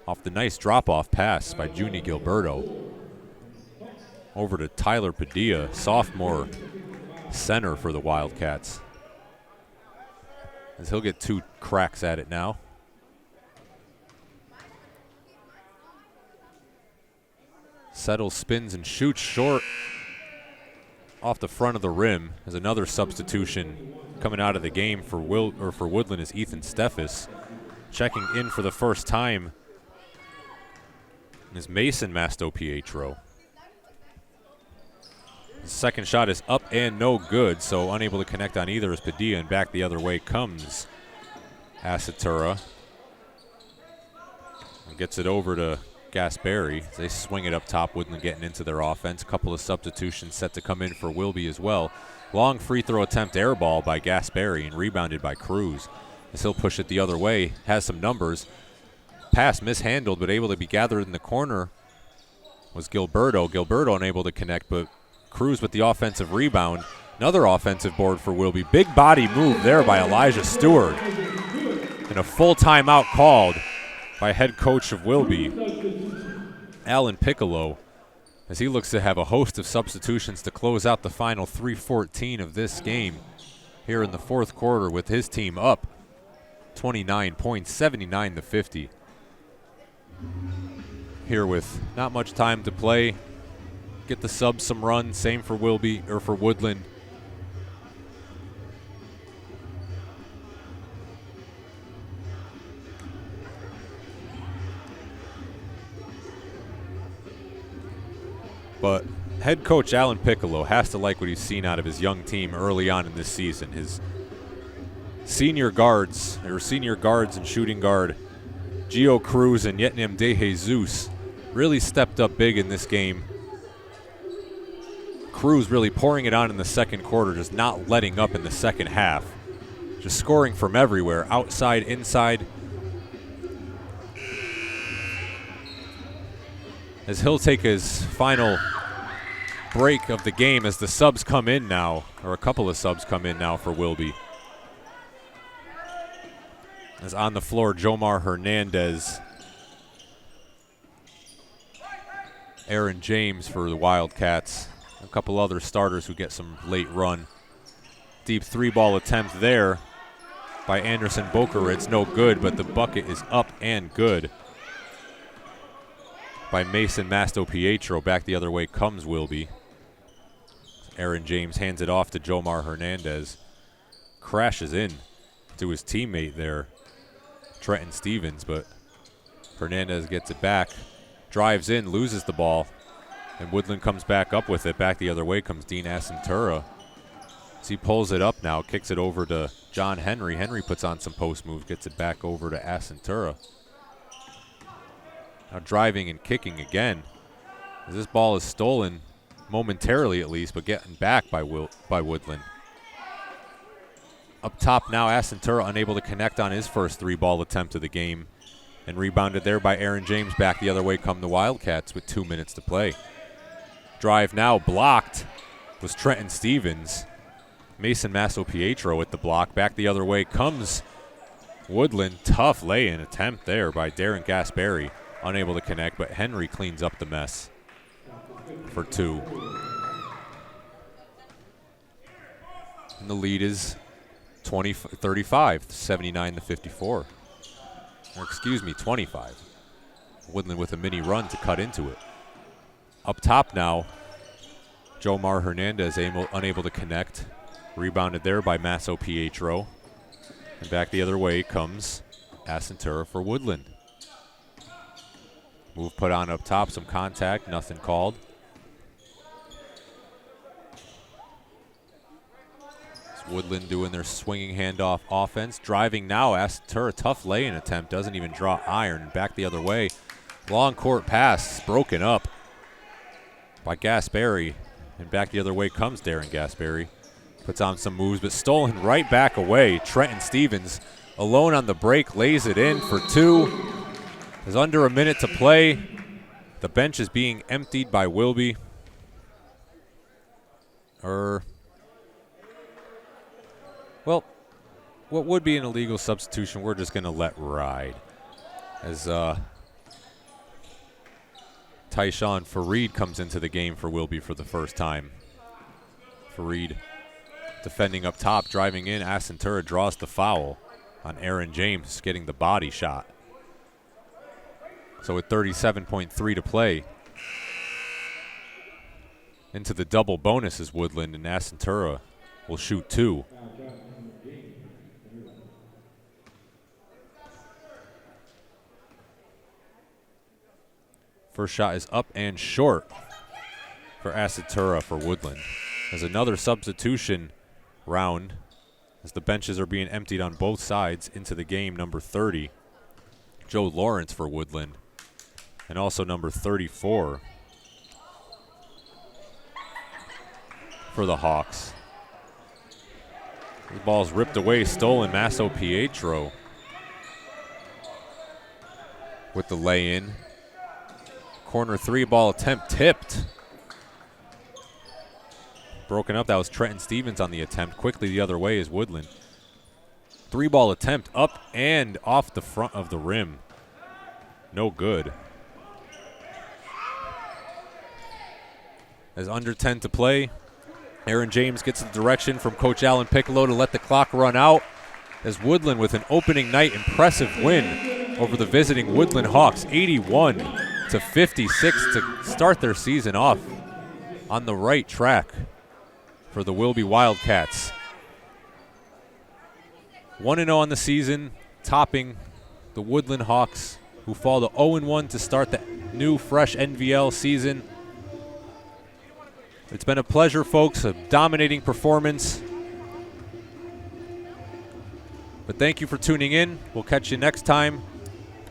Speaker 1: off the nice drop-off pass by Juni Gilberto. Over to Tyler Padilla, sophomore center for the Wildcats. As he'll get 2 cracks at it now. Settles, spins, and shoots short off the front of the rim. As another substitution coming out of the game for Woodland is Ethan Steffes. Checking in for the first time is Mason Mesto-Pietro. The second shot is up and no good, so unable to connect on either is Padilla, and back the other way comes Acentura. And gets it over to Gasperi. They swing it up top, Woodland getting into their offense. A couple of substitutions set to come in for Wilby as well. Long free throw attempt, air ball by Gasperi, and rebounded by Cruz. As he'll push it the other way, has some numbers. Pass mishandled, but able to be gathered in the corner was Gilberto. Gilberto unable to connect, but Cruz with the offensive rebound. Another offensive board for Wilby. Big body move there by Elijah Stewart. And a full timeout called by head coach of Wilby, Alan Piccolo, as he looks to have a host of substitutions to close out the final 3:14 of this game here in the fourth quarter, with his team up 29 points, 79-50. Here with not much time to play, get the subs some run. Same for for Woodland. But head coach Alan Piccolo has to like what he's seen out of his young team early on in this season. His senior guards and shooting guard Gio Cruz and Yetnem De Jesus really stepped up big in this game. Cruz really pouring it on in the second quarter, just not letting up in the second half. Just scoring from everywhere, outside, inside. As he'll take his final break of the game as the subs come in now, or a couple of subs come in now for Wilby. As on the floor, Jomar Hernandez. Aaron James for the Wildcats. A couple other starters who get some late run. Deep 3-ball attempt there by Anderson Bokeritz. No good, but the bucket is up and good by Mason Mastopietro. Back the other way comes Wilby. Aaron James hands it off to Jomar Hernandez. Crashes in to his teammate there, Trenton Stevens, but Hernandez gets it back. Drives in, loses the ball, and Woodland comes back up with it. Back the other way comes Dean Acentura. As he pulls it up now, kicks it over to John Henry. Henry puts on some post moves, gets it back over to Acentura. Now driving and kicking again. As this ball is stolen, momentarily at least, but getting back by Woodland. Up top now, Acentura unable to connect on his first 3-ball attempt of the game. And rebounded there by Aaron James. Back the other way come the Wildcats with 2 minutes to play. Drive now blocked was Trenton Stevens. Mason Mastopietro with the block. Back the other way comes Woodland. Tough lay-in attempt there by Darren Gasperi. Unable to connect, but Henry cleans up the mess for 2. And the lead is 35, 79 to 54. Or excuse me, 25. Woodland with a mini run to cut into it. Up top now, Jomar Hernandez unable to connect. Rebounded there by Mastopietro. And back the other way comes Acentura for Woodland. Move put on up top, some contact, nothing called. Woodland doing their swinging handoff offense. Driving now, Acentura, tough lay-in attempt, doesn't even draw iron. Back the other way. Long court pass, broken up by Gasperi. And back the other way comes Darren Gasperi. Puts on some moves, but stolen right back away. Trenton Stevens alone on the break, lays it in for 2. There's under a minute to play. The bench is being emptied by Wilby. Well, what would be an illegal substitution, we're just going to let ride. As Tyshawn Fareed comes into the game for Wilby for the first time. Fareed defending up top, driving in. Acentura draws the foul on Aaron James, getting the body shot. So with 37.3 to play, into the double bonus is Woodland, and Acentura will shoot 2. First shot is up and short for Acentura for Woodland. There's another substitution round as the benches are being emptied on both sides into the game. Number 30, Joe Lawrence for Woodland, and also number 34 for the Hawks. The ball's ripped away, stolen. Mastopietro with the lay-in. Corner 3-ball attempt tipped. Broken up. That was Trenton Stevens on the attempt. Quickly the other way is Woodland. 3-ball attempt up and off the front of the rim. No good. As under 10 to play, Aaron James gets the direction from Coach Alan Piccolo to let the clock run out. As Woodland with an opening night impressive win over the visiting Woodland Hawks, 81-56 to start their season off on the right track for the Wilby Wildcats. 1-0 on the season, topping the Woodland Hawks, who fall to 0-1 to start the new, fresh NVL season. It's been a pleasure, folks, a dominating performance. But thank you for tuning in. We'll catch you next time,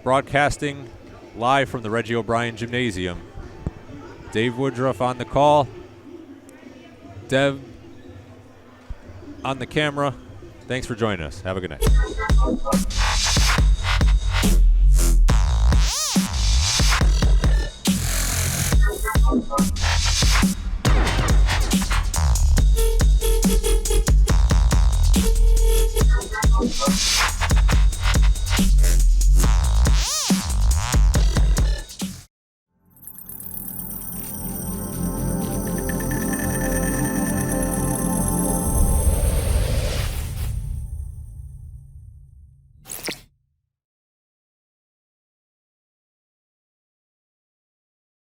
Speaker 1: broadcasting live from the Reggie O'Brien Gymnasium. Dave Woodruff on the call. Dev on the camera. Thanks for joining us. Have a good night.